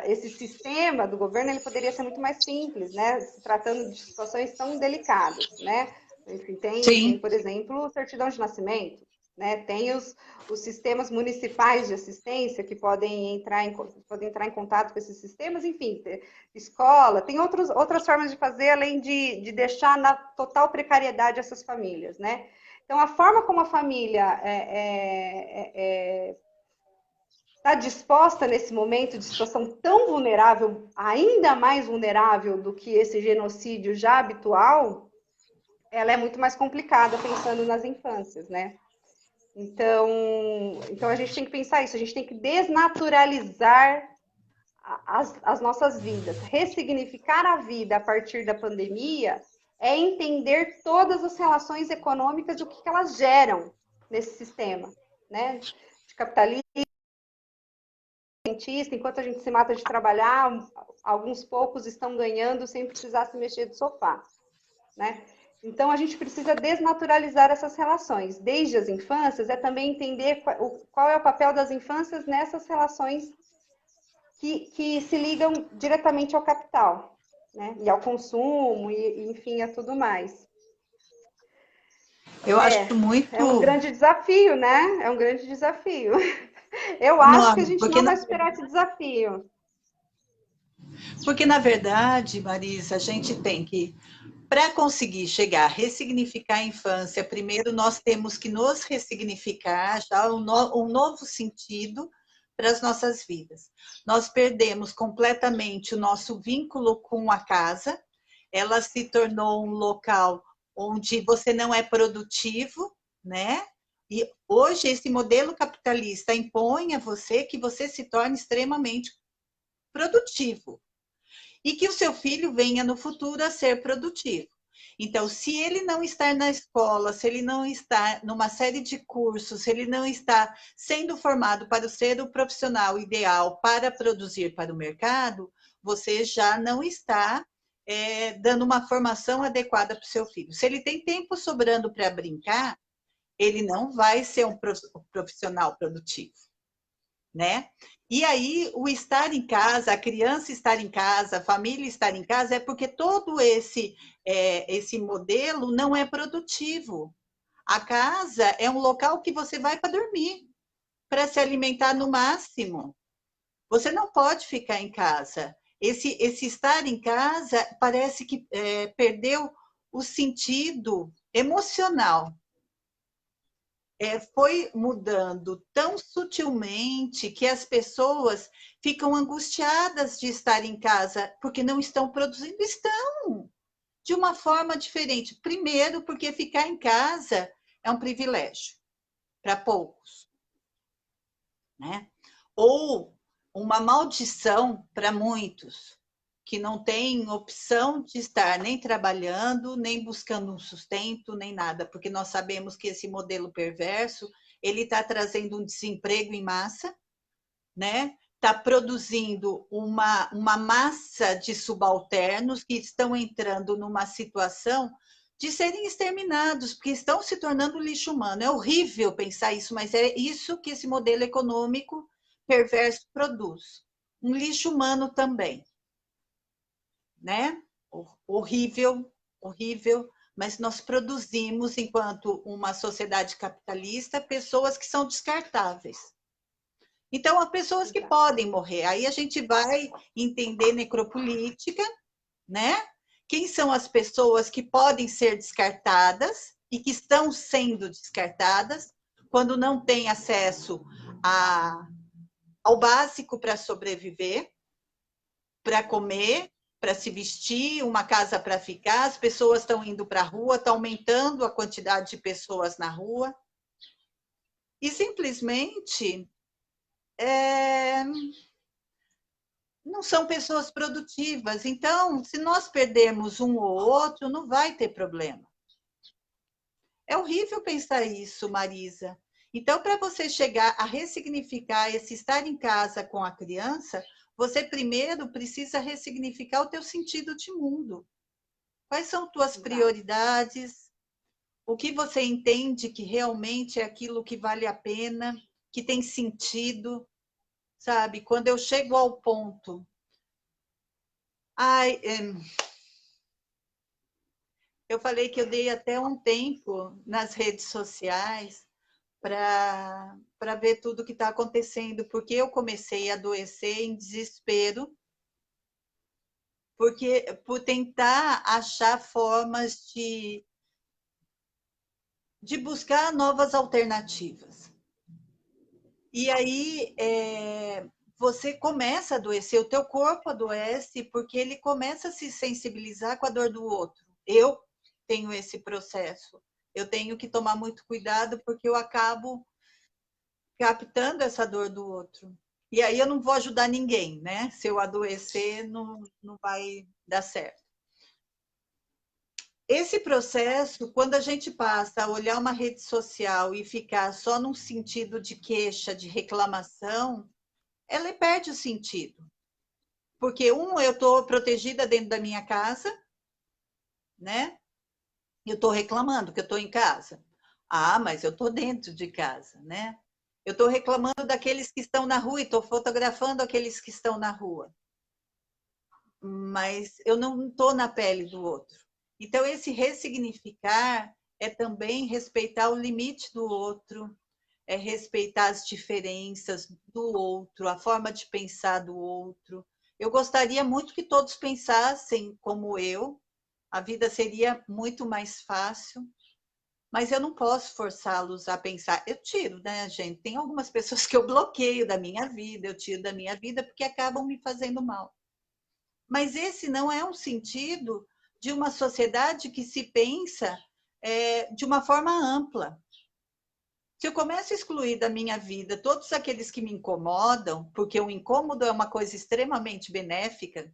esse sistema do governo ele poderia ser muito mais simples, né, se tratando de situações tão delicadas, né? Enfim, tem, por exemplo, certidão de nascimento, né? Tem os sistemas municipais de assistência que podem entrar em contato com esses sistemas, enfim, escola, tem outras formas de fazer, além de deixar na total precariedade essas famílias, né? Então, a forma como a família está disposta nesse momento de situação tão vulnerável, ainda mais vulnerável do que esse genocídio já habitual, ela é muito mais complicada pensando nas infâncias, né? Então a gente tem que pensar isso, a gente tem que desnaturalizar as nossas vidas, ressignificar a vida a partir da pandemia é entender todas as relações econômicas e o que elas geram nesse sistema, né? De capitalismo, enquanto a gente se mata de trabalhar, alguns poucos estão ganhando sem precisar se mexer do sofá, né? Então, a gente precisa desnaturalizar essas relações. Desde as infâncias, é também entender qual é o papel das infâncias nessas relações que se ligam diretamente ao capital, né? E ao consumo, e enfim, a tudo mais. Eu acho muito... É um grande desafio, né? É um grande desafio. Eu acho que a gente não vai superar esse desafio. Porque, na verdade, Marisa, a gente tem que, para conseguir chegar a ressignificar a infância, primeiro nós temos que nos ressignificar já um novo sentido para as nossas vidas. Nós perdemos completamente o nosso vínculo com a casa, ela se tornou um local onde você não é produtivo, né? E hoje esse modelo capitalista impõe a você que você se torne extremamente produtivo e que o seu filho venha no futuro a ser produtivo. Então, se ele não está na escola, se ele não está numa série de cursos, se ele não está sendo formado para ser o profissional ideal para produzir para o mercado, você já não está dando uma formação adequada para o seu filho. Se ele tem tempo sobrando para brincar, ele não vai ser um profissional produtivo, né? E aí, o estar em casa, a criança estar em casa, a família estar em casa, é porque todo esse modelo não é produtivo. A casa é um local que você vai para dormir, para se alimentar no máximo. Você não pode ficar em casa. Esse estar em casa parece que perdeu o sentido emocional. Foi mudando tão sutilmente que as pessoas ficam angustiadas de estar em casa porque não estão produzindo. Estão de uma forma diferente. Primeiro, porque ficar em casa é um privilégio para poucos, né? Ou uma maldição para muitos, que não têm opção de estar nem trabalhando, nem buscando um sustento, nem nada, porque nós sabemos que esse modelo perverso, ele está trazendo um desemprego em massa, né? Está produzindo uma massa de subalternos que estão entrando numa situação de serem exterminados, porque estão se tornando lixo humano. É horrível pensar isso, mas é isso que esse modelo econômico perverso produz. Um lixo humano também, né? Horrível, horrível, mas nós produzimos, enquanto uma sociedade capitalista, pessoas que são descartáveis. Então, há pessoas que podem morrer. Aí a gente vai entender necropolítica, né? Quem são as pessoas que podem ser descartadas e que estão sendo descartadas quando não têm acesso ao básico para sobreviver, para comer, para se vestir, uma casa para ficar, as pessoas estão indo para a rua, está aumentando a quantidade de pessoas na rua. E simplesmente não são pessoas produtivas. Então, se nós perdermos um ou outro, não vai ter problema. É horrível pensar isso, Marisa. Então, para você chegar a ressignificar esse estar em casa com a criança, você primeiro precisa ressignificar o teu sentido de mundo. Quais são tuas prioridades? O que você entende que realmente é aquilo que vale a pena, que tem sentido, sabe? Quando eu chego ao ponto, ai, eu falei que eu dei até um tempo nas redes sociais para ver tudo o que está acontecendo, porque eu comecei a adoecer em desespero, porque por tentar achar formas de buscar novas alternativas. E aí você começa a adoecer, o teu corpo adoece porque ele começa a se sensibilizar com a dor do outro. Eu tenho esse processo. Eu tenho que tomar muito cuidado porque eu acabo captando essa dor do outro. E aí eu não vou ajudar ninguém, né? Se eu adoecer, não vai dar certo. Esse processo, quando a gente passa a olhar uma rede social e ficar só num sentido de queixa, de reclamação, ela perde o sentido. Porque, eu estou protegida dentro da minha casa, né? Eu estou reclamando que eu estou em casa. Ah, mas eu estou dentro de casa, né? Eu estou reclamando daqueles que estão na rua e estou fotografando aqueles que estão na rua. Mas eu não estou na pele do outro. Então, esse ressignificar é também respeitar o limite do outro, é respeitar as diferenças do outro, a forma de pensar do outro. Eu gostaria muito que todos pensassem como eu, a vida seria muito mais fácil, mas eu não posso forçá-los a pensar. Eu tiro, né, gente? Tem algumas pessoas que eu bloqueio da minha vida, eu tiro da minha vida porque acabam me fazendo mal. Mas esse não é um sentido de uma sociedade que se pensa de uma forma ampla. Se eu começo a excluir da minha vida todos aqueles que me incomodam, porque o incômodo é uma coisa extremamente benéfica,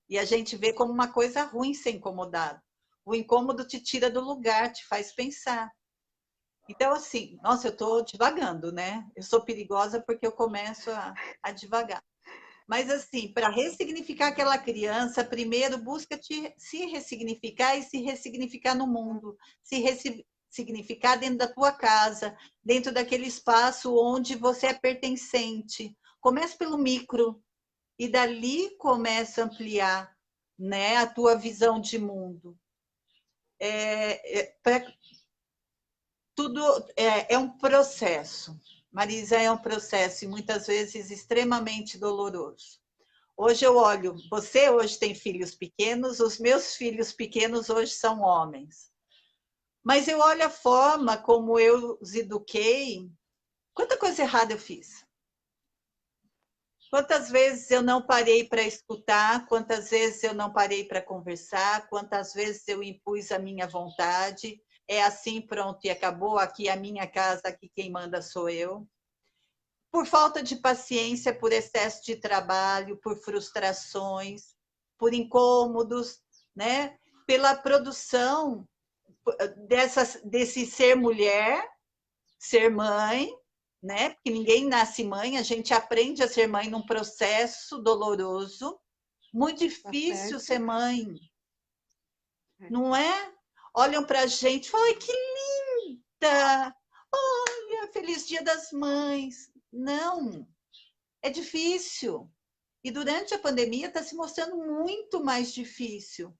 e a gente vê como uma coisa ruim ser incomodado. O incômodo te tira do lugar, te faz pensar. Então, assim, nossa, eu estou divagando, né? Eu sou perigosa porque eu começo a divagar. Mas, assim, para ressignificar aquela criança, primeiro busca se ressignificar e se ressignificar no mundo, se ressignificar dentro da tua casa, dentro daquele espaço onde você é pertencente, Começa pelo micro e dali começa a ampliar, né, a tua visão de mundo. Tudo é um processo. Marisa, é um processo e muitas vezes extremamente doloroso. Hoje eu olho, você hoje tem filhos pequenos, os meus filhos pequenos hoje são homens. Mas eu olho a forma como eu os eduquei, quanta coisa errada eu fiz. Quantas vezes eu não parei para escutar, quantas vezes eu não parei para conversar, quantas vezes eu impus a minha vontade. É assim, pronto, e acabou, aqui é a minha casa, aqui quem manda sou eu. Por falta de paciência, por excesso de trabalho, por frustrações, por incômodos, né? Pela produção desse ser mulher, ser mãe, né? Porque ninguém nasce mãe, a gente aprende a ser mãe num processo doloroso, muito difícil ser mãe, não é? Olham para a gente e falam, ai, que linda! Olha, feliz Dia das Mães. Não, é difícil. E durante a pandemia está se mostrando muito mais difícil.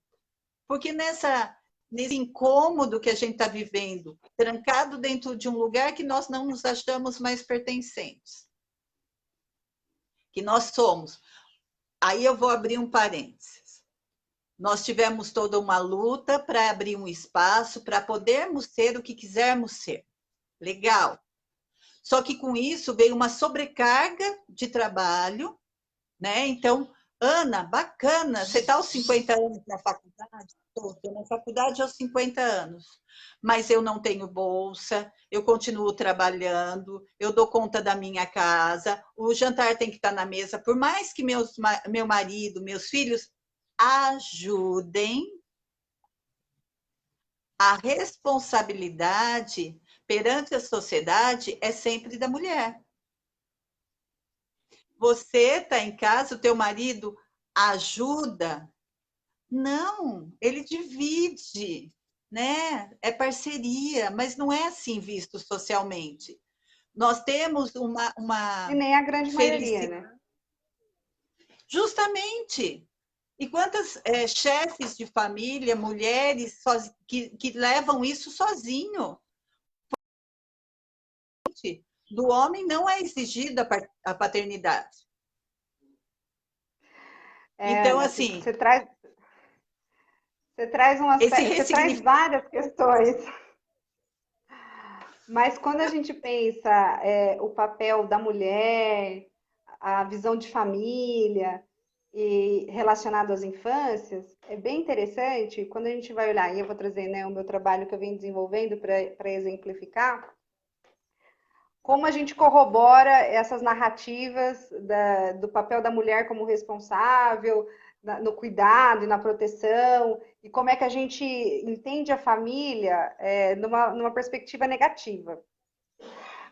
Porque nesse incômodo que a gente está vivendo, trancado dentro de um lugar que nós não nos achamos mais pertencentes, que nós somos. Aí eu vou abrir um parênteses. Nós tivemos toda uma luta para abrir um espaço para podermos ser o que quisermos ser. Legal. Só que com isso veio uma sobrecarga de trabalho, né? Então, Ana, bacana, você está aos 50 anos na faculdade? Estou na faculdade aos 50 anos, mas eu não tenho bolsa, eu continuo trabalhando, eu dou conta da minha casa, o jantar tem que estar na mesa, por mais que meu marido, meus filhos ajudem, a responsabilidade perante a sociedade é sempre da mulher. Você está em casa, o teu marido ajuda? Não, ele divide, né? É parceria, mas não é assim visto socialmente. Nós temos E uma nem a grande maioria, felicidade. né? Justamente. E quantas chefes de família, mulheres que levam isso sozinho? Do homem não é exigida a paternidade. Então, Ana, assim, você traz um esse aspecto, você traz ressignificado. várias questões. Mas quando a gente pensa o papel da mulher, a visão de família e relacionado às infâncias, é bem interessante quando a gente vai olhar, e eu vou trazer, né, o meu trabalho que eu venho desenvolvendo para exemplificar, como a gente corrobora essas narrativas do papel da mulher como responsável, no cuidado e na proteção, e como é que a gente entende a família numa perspectiva negativa.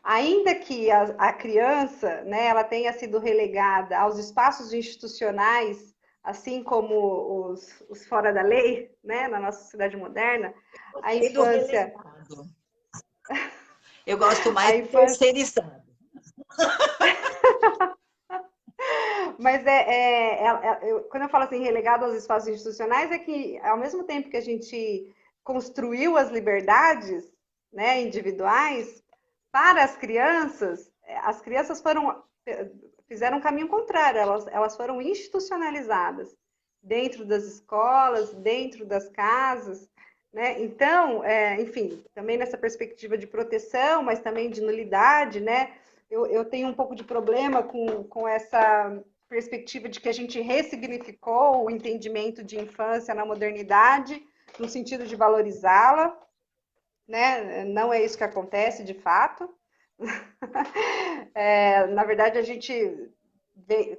Ainda que a criança, né, ela tenha sido relegada aos espaços institucionais, assim como os fora da lei, né, na nossa sociedade moderna, a Gostei do infância, relegado. Eu gosto mais a do infância, terceirizado. mas quando eu falo assim, relegado aos espaços institucionais, é que ao mesmo tempo que a gente construiu as liberdades, né, individuais, para as crianças fizeram um caminho contrário, elas foram institucionalizadas dentro das escolas, dentro das casas, né? Então, enfim, também nessa perspectiva de proteção, mas também de nulidade, né? Eu tenho um pouco de problema com essa perspectiva de que a gente ressignificou o entendimento de infância na modernidade, no sentido de valorizá-la, né? Não é isso que acontece de fato. Na verdade, a gente,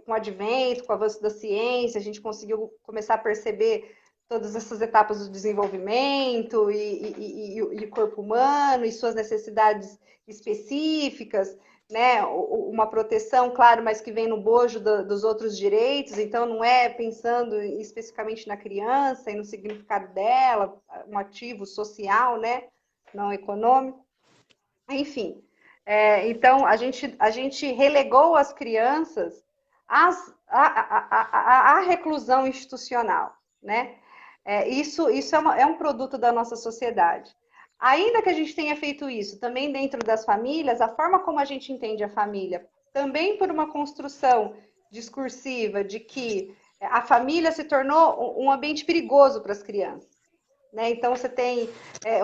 com o advento, com o avanço da ciência, a gente conseguiu começar a perceber todas essas etapas do desenvolvimento e o corpo humano e suas necessidades específicas, né? Uma proteção, claro, mas que vem no bojo dos outros direitos, então não é pensando especificamente na criança e no significado dela, um ativo social, né? Não econômico. Enfim, Então, a gente relegou as crianças à reclusão institucional, né? Isso é um produto da nossa sociedade. Ainda que a gente tenha feito isso também dentro das famílias, a forma como a gente entende a família, também por uma construção discursiva de que a família se tornou um ambiente perigoso para as crianças. Né? Então, você tem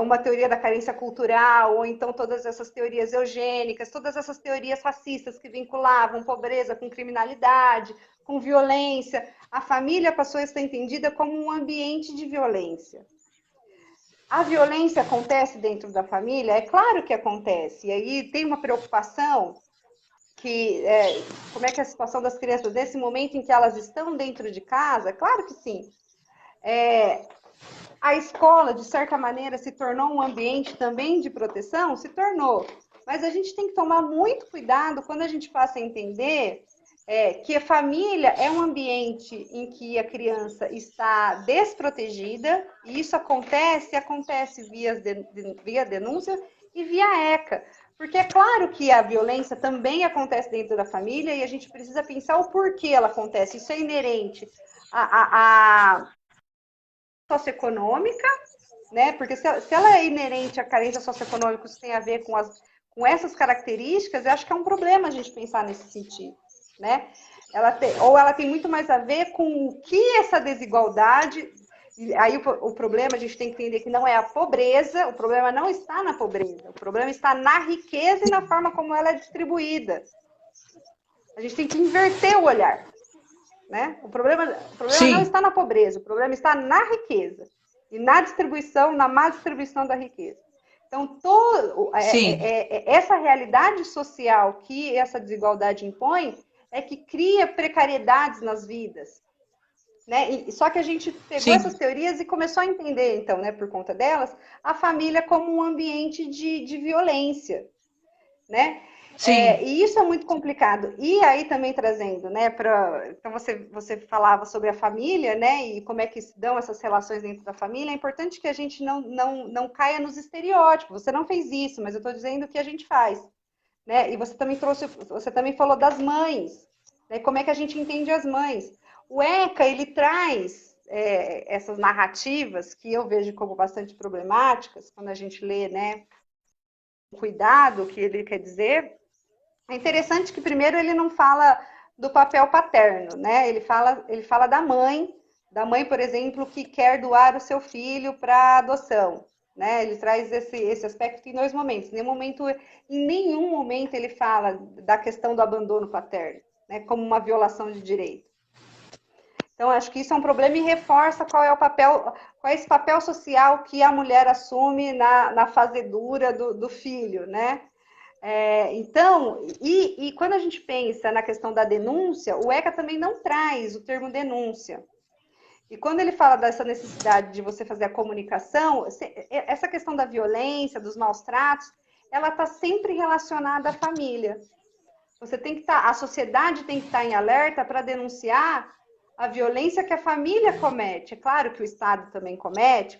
uma teoria da carência cultural, ou então todas essas teorias eugênicas, todas essas teorias racistas que vinculavam pobreza com criminalidade, com violência. A família passou a estar entendida como um ambiente de violência. A violência acontece dentro da família? É claro que acontece. E aí tem uma preocupação como é que é a situação das crianças nesse momento em que elas estão dentro de casa? Claro que sim. A escola, de certa maneira, se tornou um ambiente também de proteção? Se tornou. Mas a gente tem que tomar muito cuidado quando a gente passa a entender que a família é um ambiente em que a criança está desprotegida, e isso acontece via denúncia e via ECA. Porque é claro que a violência também acontece dentro da família e a gente precisa pensar o porquê ela acontece. Isso é inerente à socioeconômica, né? Porque se ela é inerente à carência socioeconômica, isso tem a ver com essas características, eu acho que é um problema a gente pensar nesse sentido, né? Ela tem muito mais a ver com o que essa desigualdade. Aí o problema a gente tem que entender que não é a pobreza, o problema não está na pobreza, o problema está na riqueza e na forma como ela é distribuída. A gente tem que inverter o olhar. Né? O problema não está na pobreza, o problema está na riqueza e na má distribuição da riqueza. Então, essa realidade social que essa desigualdade impõe é que cria precariedades nas vidas. Né? Só que a gente pegou essas teorias e começou a entender, então, né, por conta delas, a família como um ambiente de violência. Né? E isso é muito complicado. E aí também trazendo, né, então você falava sobre a família, né, e como é que se dão essas relações dentro da família. É importante que a gente não caia nos estereótipos. Você não fez isso, mas eu estou dizendo o que a gente faz, né? E você também falou das mães, né? Como é que a gente entende as mães? O ECA, ele traz essas narrativas que eu vejo como bastante problemáticas quando a gente lê, né, cuidado, o que ele quer dizer. É interessante que primeiro ele não fala do papel paterno, né? Ele fala da mãe, por exemplo, que quer doar o seu filho para adoção, né? Ele traz esse aspecto em dois momentos. Em nenhum momento ele fala da questão do abandono paterno, né? Como uma violação de direito. Então, acho que isso é um problema e reforça qual é esse papel social que a mulher assume na fazedura do filho, né? Então, e quando a gente pensa na questão da denúncia, o ECA também não traz o termo denúncia. E quando ele fala dessa necessidade de você fazer a comunicação, essa questão da violência, dos maus tratos, ela está sempre relacionada à família. A sociedade tem que estar em alerta para denunciar a violência que a família comete. É claro que o Estado também comete,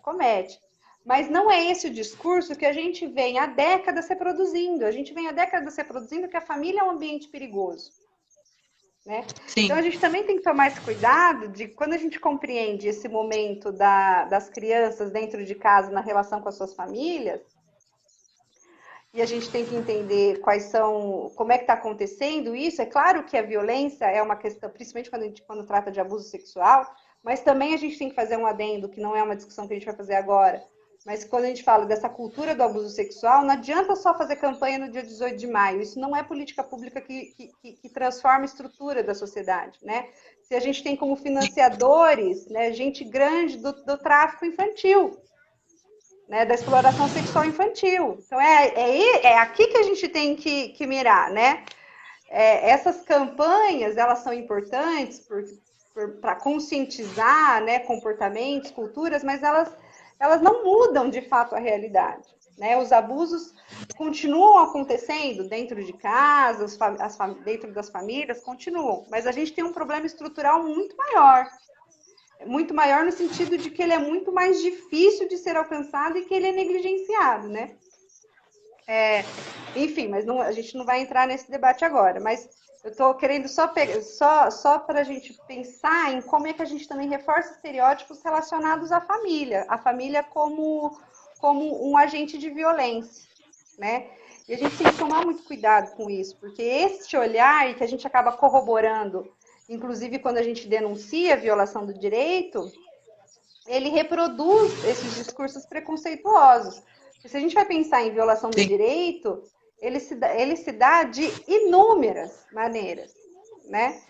mas não é esse o discurso que a gente vem há décadas reproduzindo. A gente vem há décadas reproduzindo que a família é um ambiente perigoso. Né? Então, a gente também tem que tomar esse cuidado de quando a gente compreende esse momento das crianças dentro de casa na relação com as suas famílias, e a gente tem que entender como é que está acontecendo isso. É claro que a violência é uma questão, principalmente quando trata de abuso sexual, mas também a gente tem que fazer um adendo, que não é uma discussão que a gente vai fazer agora, mas quando a gente fala dessa cultura do abuso sexual, não adianta só fazer campanha no dia 18 de maio, isso não é política pública que transforma a estrutura da sociedade, né? Se a gente tem como financiadores, né, gente grande do tráfico infantil, né, da exploração sexual infantil. Então, é aqui que a gente tem que mirar, né? Essas campanhas, elas são importantes para conscientizar, né, comportamentos, culturas, mas elas não mudam, de fato, a realidade. Né? Os abusos continuam acontecendo dentro de casa, dentro das famílias, continuam. Mas a gente tem um problema estrutural muito maior. Muito maior no sentido de que ele é muito mais difícil de ser alcançado e que ele é negligenciado, né? Enfim, mas não, a gente não vai entrar nesse debate agora, mas eu estou querendo só para a gente pensar em como é que a gente também reforça estereótipos relacionados à a família como um agente de violência, né? E a gente tem que tomar muito cuidado com isso, porque este olhar que a gente acaba corroborando, inclusive quando a gente denuncia a violação do direito, ele reproduz esses discursos preconceituosos. Porque se a gente vai pensar em violação do direito, ele se dá de inúmeras maneiras, né?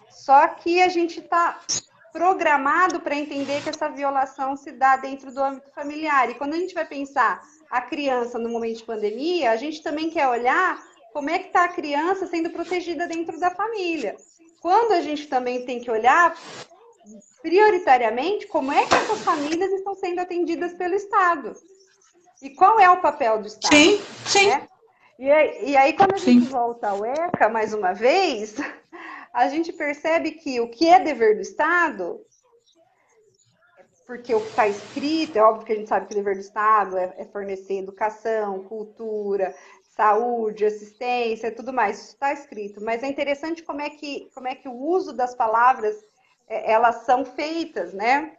Só que a gente está programado para entender que essa violação se dá dentro do âmbito familiar. E quando a gente vai pensar a criança no momento de pandemia, a gente também quer olhar como é que está a criança sendo protegida dentro da família. Quando a gente também tem que olhar prioritariamente como é que essas famílias estão sendo atendidas pelo Estado. E qual é o papel do Estado? Sim, sim. Né? E aí, quando a gente volta ao ECA, mais uma vez, a gente percebe que o que é dever do Estado, porque o que está escrito, é óbvio que a gente sabe que o dever do Estado é fornecer educação, cultura, saúde, assistência, tudo mais, isso está escrito. Mas é interessante como é que o uso das palavras, elas são feitas, né?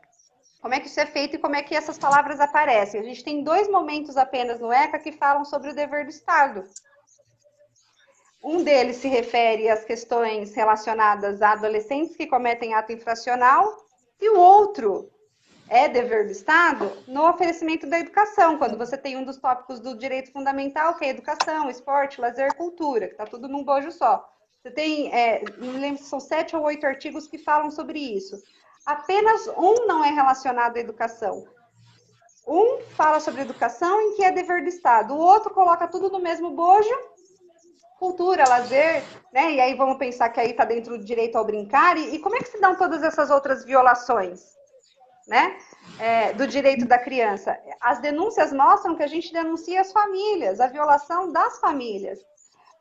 Como é que isso é feito e como é que essas palavras aparecem? A gente tem 2 momentos apenas no ECA que falam sobre o dever do Estado. Um deles se refere às questões relacionadas a adolescentes que cometem ato infracional, e o outro é dever do Estado no oferecimento da educação, quando você tem um dos tópicos do direito fundamental, que é educação, esporte, lazer, cultura, que está tudo num bojo só. Você tem, não me lembro se são 7 ou 8 artigos que falam sobre isso. Apenas um não é relacionado à educação. Um fala sobre educação em que é dever do Estado. O outro coloca tudo no mesmo bojo, cultura, lazer, né? E aí vamos pensar que aí está dentro do direito ao brincar. E como é que se dão todas essas outras violações, né? Do direito da criança? As denúncias mostram que a gente denuncia as famílias, a violação das famílias.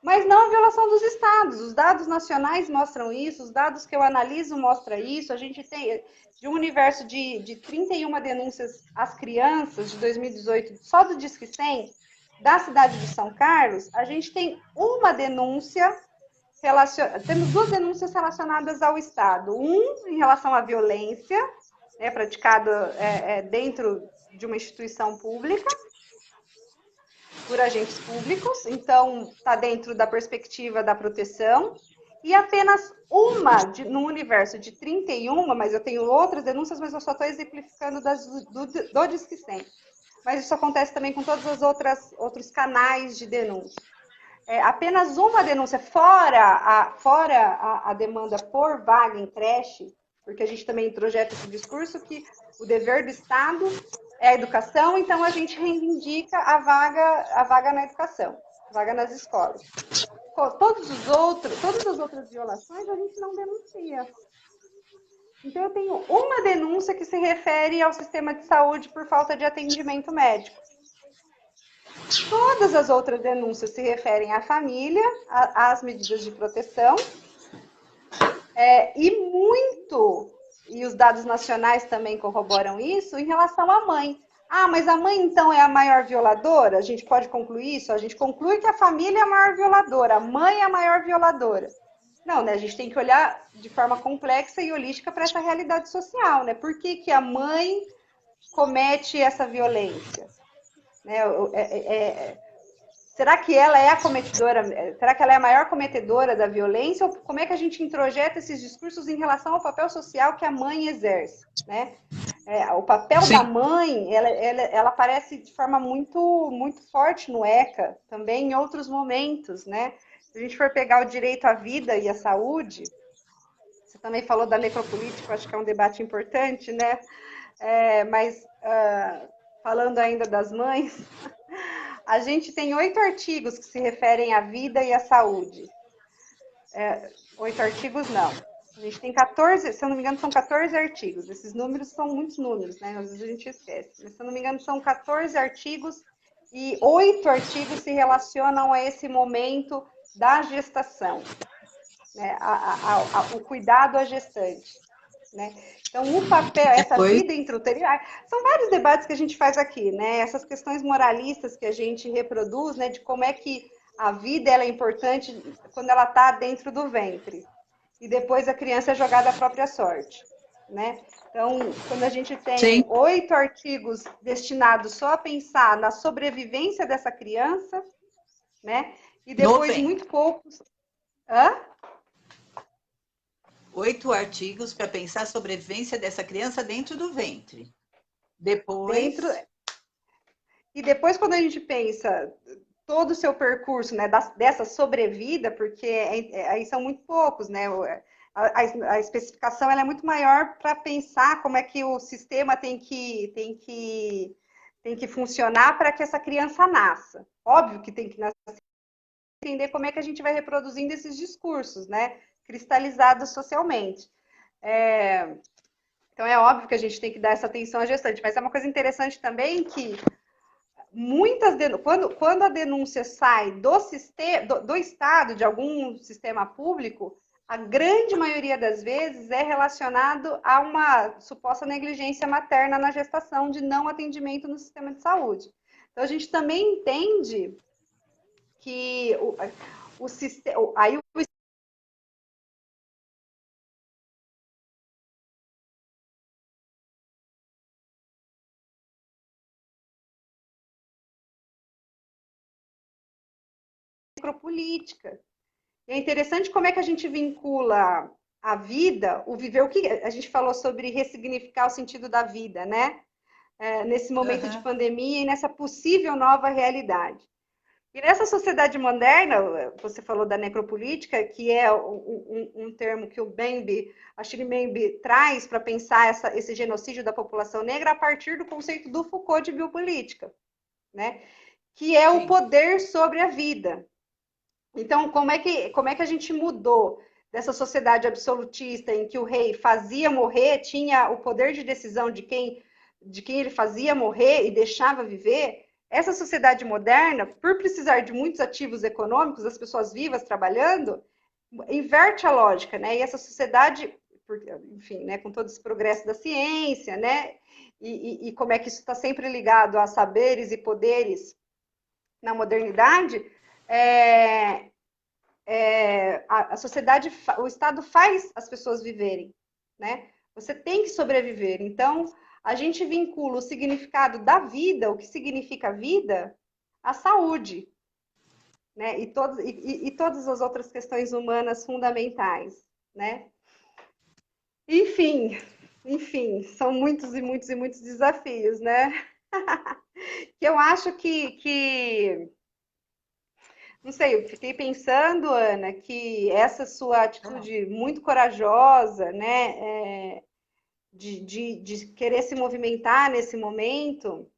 Mas não a violação dos estados. Os dados nacionais mostram isso, os dados que eu analiso mostram isso. A gente tem, de um universo de 31 denúncias às crianças de 2018, só do Disque 100, da cidade de São Carlos, a gente tem uma denúncia, temos 2 denúncias relacionadas ao Estado. Um em relação à violência, praticada dentro de uma instituição pública, por agentes públicos, então está dentro da perspectiva da proteção, e apenas uma no universo de 31, mas eu tenho outras denúncias, mas eu só estou exemplificando do Disque 100. Mas isso acontece também com todos os outros canais de denúncia. Apenas uma denúncia, fora a demanda por vaga em creche, porque a gente também introjeta esse discurso que o dever do Estado é a educação, então a gente reivindica a vaga na educação, vaga nas escolas. Todas as outras violações a gente não denuncia. Então eu tenho uma denúncia que se refere ao sistema de saúde por falta de atendimento médico. Todas as outras denúncias se referem à família, às medidas de proteção, e os dados nacionais também corroboram isso, em relação à mãe. Ah, mas a mãe, então, é a maior violadora? A gente pode concluir isso? A gente conclui que a família é a maior violadora, a mãe é a maior violadora. Não, né? A gente tem que olhar de forma complexa e holística para essa realidade social, né? Por que a mãe comete essa violência? Né? Será que ela é a cometedora? Será que ela é a maior cometedora da violência? Ou como é que a gente introjeta esses discursos em relação ao papel social que a mãe exerce, né? O papel da mãe, ela aparece de forma muito, muito forte no ECA, também em outros momentos, né? Se a gente for pegar o direito à vida e à saúde, você também falou da necropolítica, acho que é um debate importante, né? Falando ainda das mães, a gente tem 8 artigos que se referem à vida e à saúde. 8 artigos, não. A gente tem 14, se eu não me engano, são 14 artigos. Esses números são muitos números, né? Às vezes a gente esquece. Mas, se eu não me engano, são 14 artigos e 8 artigos se relacionam a esse momento da gestação, né? O cuidado à gestante. né? Então, o papel, essa Depois, vida intrauterina, são vários debates que a gente faz aqui, né? Essas questões moralistas que a gente reproduz, né? De como é que a vida ela é importante quando ela está dentro do ventre. E depois a criança é jogada à própria sorte, né? Então, quando a gente tem sim, 8 artigos destinados só a pensar na sobrevivência dessa criança, né? E no depois ventre. muito poucos. Hã? 8 artigos para pensar a sobrevivência dessa criança dentro do ventre. Dentro. Depois, E depois, quando a gente pensa todo o seu percurso, né, dessa sobrevida, porque aí são muito poucos, né? A especificação ela é muito maior para pensar como é que o sistema tem que funcionar para que essa criança nasça. Óbvio que tem que nascer, entender como é que a gente vai reproduzindo esses discursos, né? Cristalizados socialmente. Então é óbvio que a gente tem que dar essa atenção à gestante, mas é uma coisa interessante também que quando a denúncia sai do sistema, do Estado, de algum sistema público, a grande maioria das vezes é relacionado a uma suposta negligência materna na gestação, de não atendimento no sistema de saúde. Então a gente também entende que o sistema, aí o necropolítica. E é interessante como é que a gente vincula a vida, o viver, o que a gente falou sobre ressignificar o sentido da vida, né? Nesse momento de pandemia e nessa possível nova realidade. E nessa sociedade moderna, você falou da necropolítica, que é um termo que o Bembe, Achille Mbembe, traz para pensar esse genocídio da população negra a partir do conceito do Foucault de biopolítica, né? Que é o sim. poder sobre a vida. Então, como é que a gente mudou dessa sociedade absolutista em que o rei fazia morrer, tinha o poder de decisão de quem ele fazia morrer e deixava viver? Essa sociedade moderna, por precisar de muitos ativos econômicos, das pessoas vivas trabalhando, inverte a lógica, né? E essa sociedade, enfim, né, com todo esse progresso da ciência, né? E como é que isso está sempre ligado a saberes e poderes na modernidade, é, a sociedade, o Estado faz as pessoas viverem, né? Você tem que sobreviver. Então, a gente vincula o significado da vida, o que significa vida, à saúde, né? E todas as outras questões humanas fundamentais, né? Enfim, enfim, são muitos e muitos e muitos desafios, né? Que eu acho que não sei, eu fiquei pensando, Ana, que essa sua atitude muito corajosa, né, de querer se movimentar nesse momento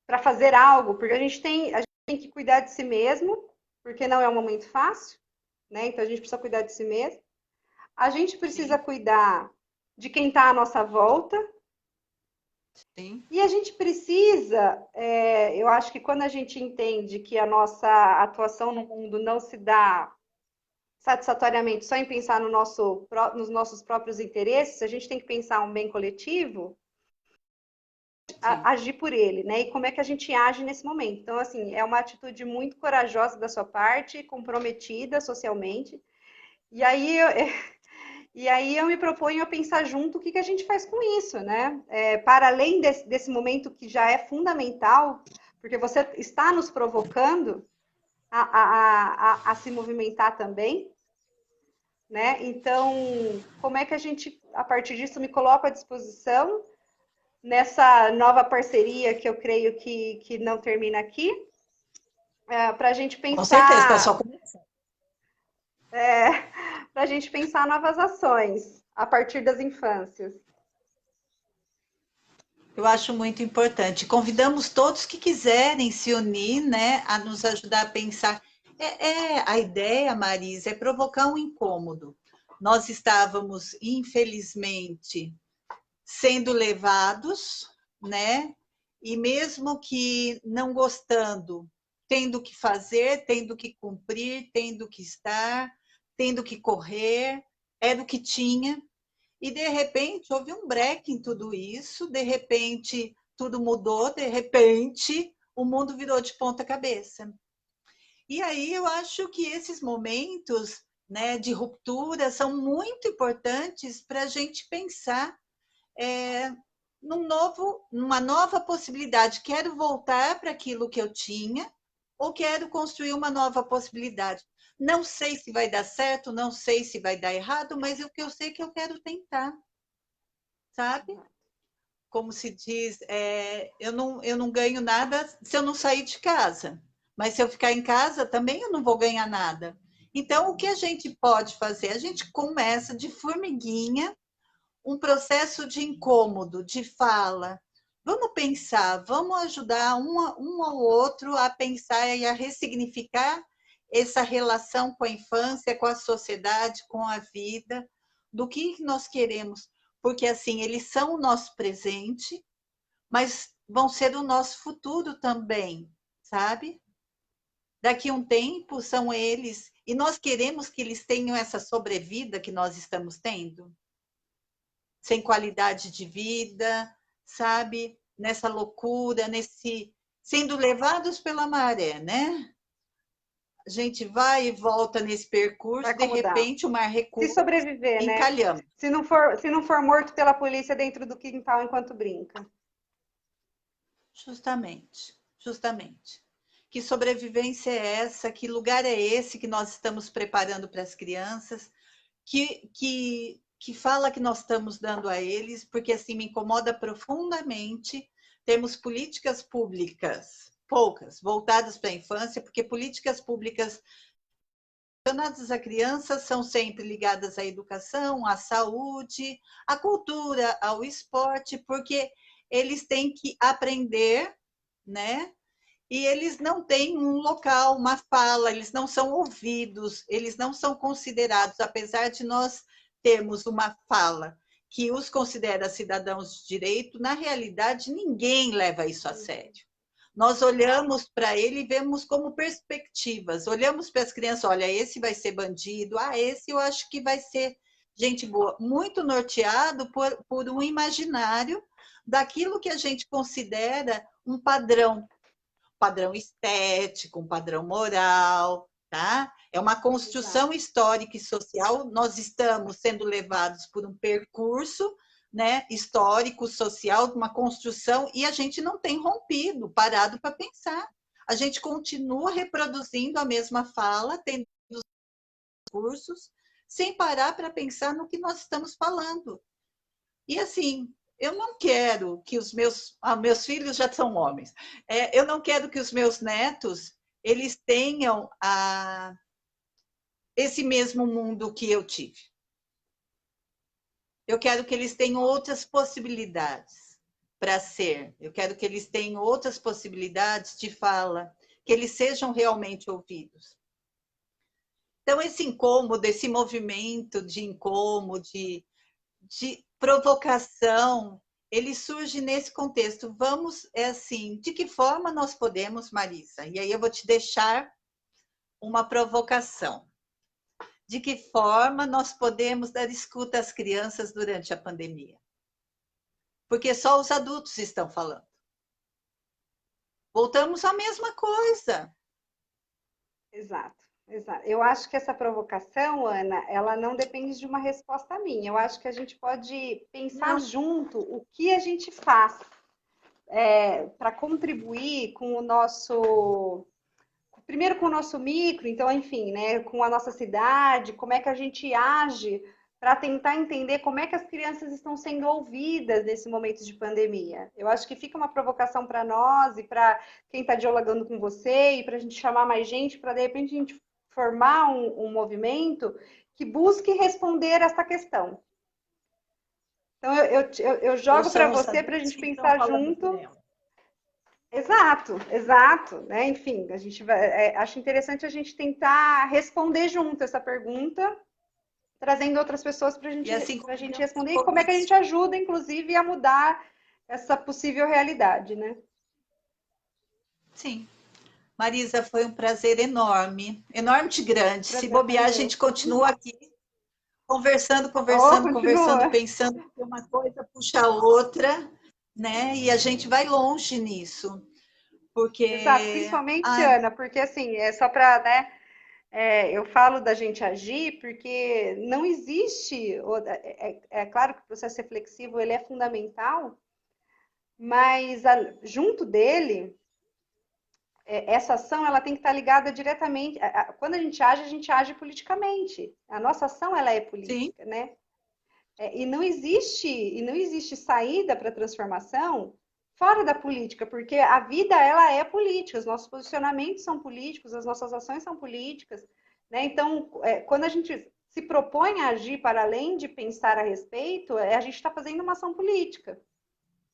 para fazer algo, porque a gente tem que cuidar de si mesmo, porque não é um momento fácil, né? Então a gente precisa cuidar de si mesmo. A gente precisa Sim, cuidar de quem está à nossa volta. sim. E a gente precisa, eu acho que quando a gente entende que a nossa atuação no mundo não se dá satisfatoriamente só em pensar nos nossos próprios interesses, a gente tem que pensar um bem coletivo, Sim. agir por ele, né? E como é que a gente age nesse momento. Então, assim, é uma atitude muito corajosa da sua parte, comprometida socialmente. E aí, e aí eu me proponho a pensar junto o que a gente faz com isso, né? Para além desse momento que já é fundamental, porque você está nos provocando a se movimentar também, né? Então, como é que a gente, a partir disso, me coloco à disposição nessa nova parceria que eu creio que não termina aqui, para a gente Com certeza, está só pensar, começando. para a gente pensar novas ações a partir das infâncias. Eu acho muito importante. Convidamos todos que quiserem se unir, né, a nos ajudar a pensar. A ideia, Marisa, é provocar um incômodo. Nós estávamos, infelizmente, sendo levados, né? E mesmo que não gostando, tendo que fazer, tendo que cumprir, tendo que estar, tendo que correr, era o que tinha. e de repente houve um break em tudo isso, de repente tudo mudou, de repente o mundo virou de ponta cabeça. E aí eu acho que esses momentos, né, de ruptura são muito importantes para a gente pensar numa nova possibilidade. Quero voltar para aquilo que eu tinha ou quero construir uma nova possibilidade? Não sei se vai dar certo, não sei se vai dar errado, mas o que eu sei é que eu quero tentar, sabe? Como se diz, eu não ganho nada se eu não sair de casa, mas se eu ficar em casa também eu não vou ganhar nada. Então, o que a gente pode fazer? A gente começa de formiguinha, um processo de incômodo, de fala. Vamos pensar, vamos ajudar um ao outro a pensar e a ressignificar essa relação com a infância, com a sociedade, com a vida, do que nós queremos. Porque, assim, eles são o nosso presente, mas vão ser o nosso futuro também, sabe? Daqui a um tempo são eles, e nós queremos que eles tenham essa sobrevida que nós estamos tendo, sem qualidade de vida, sabe? Nessa loucura, sendo levados pela maré, né? A gente vai e volta nesse percurso, Vai de acomodar. repente o mar recua, Se sobreviver, né? encalhamos. Se não for morto pela polícia dentro do quintal enquanto brinca. Justamente, justamente. Que sobrevivência é essa? Que lugar é esse que nós estamos preparando para as crianças? Que fala que nós estamos dando a eles? Porque assim me incomoda profundamente. Temos políticas públicas, poucas, voltadas para a infância, porque políticas públicas relacionadas à criança são sempre ligadas à educação, à saúde, à cultura, ao esporte, porque eles têm que aprender, né? E eles não têm um local, uma fala, eles não são ouvidos, eles não são considerados, apesar de nós termos uma fala que os considera cidadãos de direito, na realidade ninguém leva isso a sério. Nós olhamos para ele e vemos como perspectivas. Olhamos para as crianças, olha, esse vai ser bandido, esse eu acho que vai ser gente boa. Muito norteado por um imaginário daquilo que a gente considera um padrão estético, um padrão moral, tá? É uma construção histórica e social. Nós estamos sendo levados por um percurso, né, histórico, social, uma construção, e a gente não tem rompido, parado para pensar. A gente continua reproduzindo a mesma fala, tendo cursos, sem parar para pensar no que nós estamos falando. E assim, eu não quero que meus filhos já são homens, eu não quero que os meus netos eles tenham esse mesmo mundo que eu tive. Eu quero que eles tenham outras possibilidades para ser. Eu quero que eles tenham outras possibilidades de fala, que eles sejam realmente ouvidos. Então, esse incômodo, esse movimento de incômodo, de provocação, ele surge nesse contexto. Vamos, assim, de que forma nós podemos, Marisa? E aí eu vou te deixar uma provocação. De que forma nós podemos dar escuta às crianças durante a pandemia? Porque só os adultos estão falando. Voltamos à mesma coisa. Exato, exato. Eu acho que essa provocação, Ana, ela não depende de uma resposta minha. Eu acho que a gente pode pensar junto o que a gente faz para contribuir com o nosso. Primeiro com o nosso micro, então, enfim, né, com a nossa cidade, como é que a gente age para tentar entender como é que as crianças estão sendo ouvidas nesse momento de pandemia. Eu acho que fica uma provocação para nós e para quem está dialogando com você e para a gente chamar mais gente, para de repente a gente formar um movimento que busque responder essa questão. Então, eu jogo para você para a gente pensar junto. Exato, exato, né? Enfim, a gente acho interessante a gente tentar responder junto essa pergunta, trazendo outras pessoas para assim, a gente responder e como é que a gente ajuda, inclusive, a mudar essa possível realidade, né? Sim. Marisa, foi um prazer enorme, enorme de grande. Se bobear, a gente continua aqui conversando, Continua. pensando que uma coisa puxa a outra, né? E a gente vai longe nisso, Exato, porque principalmente, Ana, porque assim, é só para, né, eu falo da gente agir porque não existe, é claro que o processo reflexivo ele é fundamental, mas junto dele, essa ação ela tem que estar ligada diretamente, quando a gente age politicamente, a nossa ação ela é sim, política, né? E não existe saída para a transformação fora da política, porque a vida ela é política, os nossos posicionamentos são políticos, as nossas ações são políticas, né? Então, quando a gente se propõe a agir para além de pensar a respeito, a gente está fazendo uma ação política,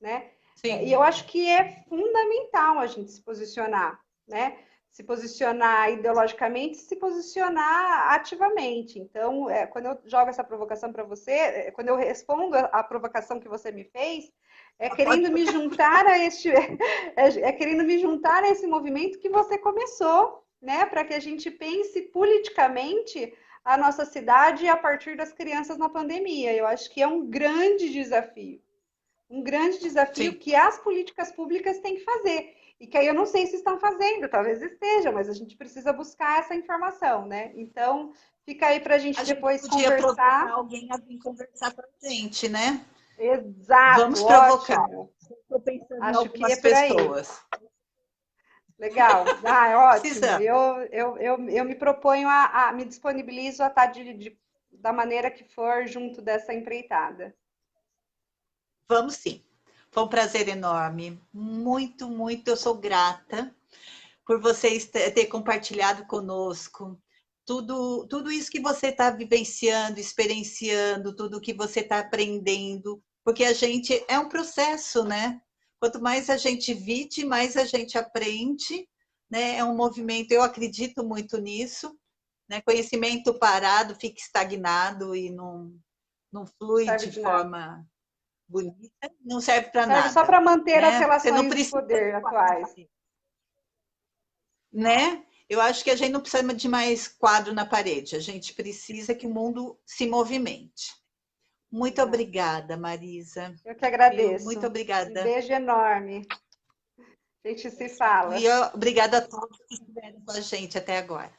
né? E sim, eu acho que é fundamental a gente se posicionar, né? Se posicionar ideologicamente, se posicionar ativamente. Então, quando eu jogo essa provocação para você, quando eu respondo a provocação que você me fez, é querendo me juntar a este, querendo me juntar a esse movimento que você começou, né? Para que a gente pense politicamente a nossa cidade a partir das crianças na pandemia. Eu acho que é um grande desafio sim. que as políticas públicas têm que fazer. E que aí eu não sei se estão fazendo, talvez estejam, mas a gente precisa buscar essa informação, né? Então, fica aí para a gente A gente depois podia provocar conversar. alguém a vir conversar com a gente, né? Exato, Vamos provocar. ótimo. Estou pensando em Acho que é algumas por aí. pessoas. Legal. Ah, é ótimo. Precisamos. Eu me proponho a me disponibilizo a estar da maneira que for junto dessa empreitada. Vamos sim. Foi um prazer enorme. Muito, muito. Eu sou grata por vocês ter compartilhado conosco tudo isso que você está vivenciando, experienciando, tudo que você está aprendendo, porque a gente é um processo, né? Quanto mais a gente vive, mais a gente aprende, né? É um movimento, eu acredito muito nisso, né? Conhecimento parado fica estagnado e não Não flui serve de de nada. forma bonita, não serve para Serve só nada, para manter as né? Você não relações de precisa poder de quadro na atuais. parede, né? Eu acho que a gente não precisa de mais quadro na parede, a gente precisa que o mundo se movimente. Muito Exato. obrigada, Marisa. Eu que Viu? Muito agradeço. Um obrigada. beijo enorme. A gente se E fala. obrigada a todos que estiveram com a gente até agora.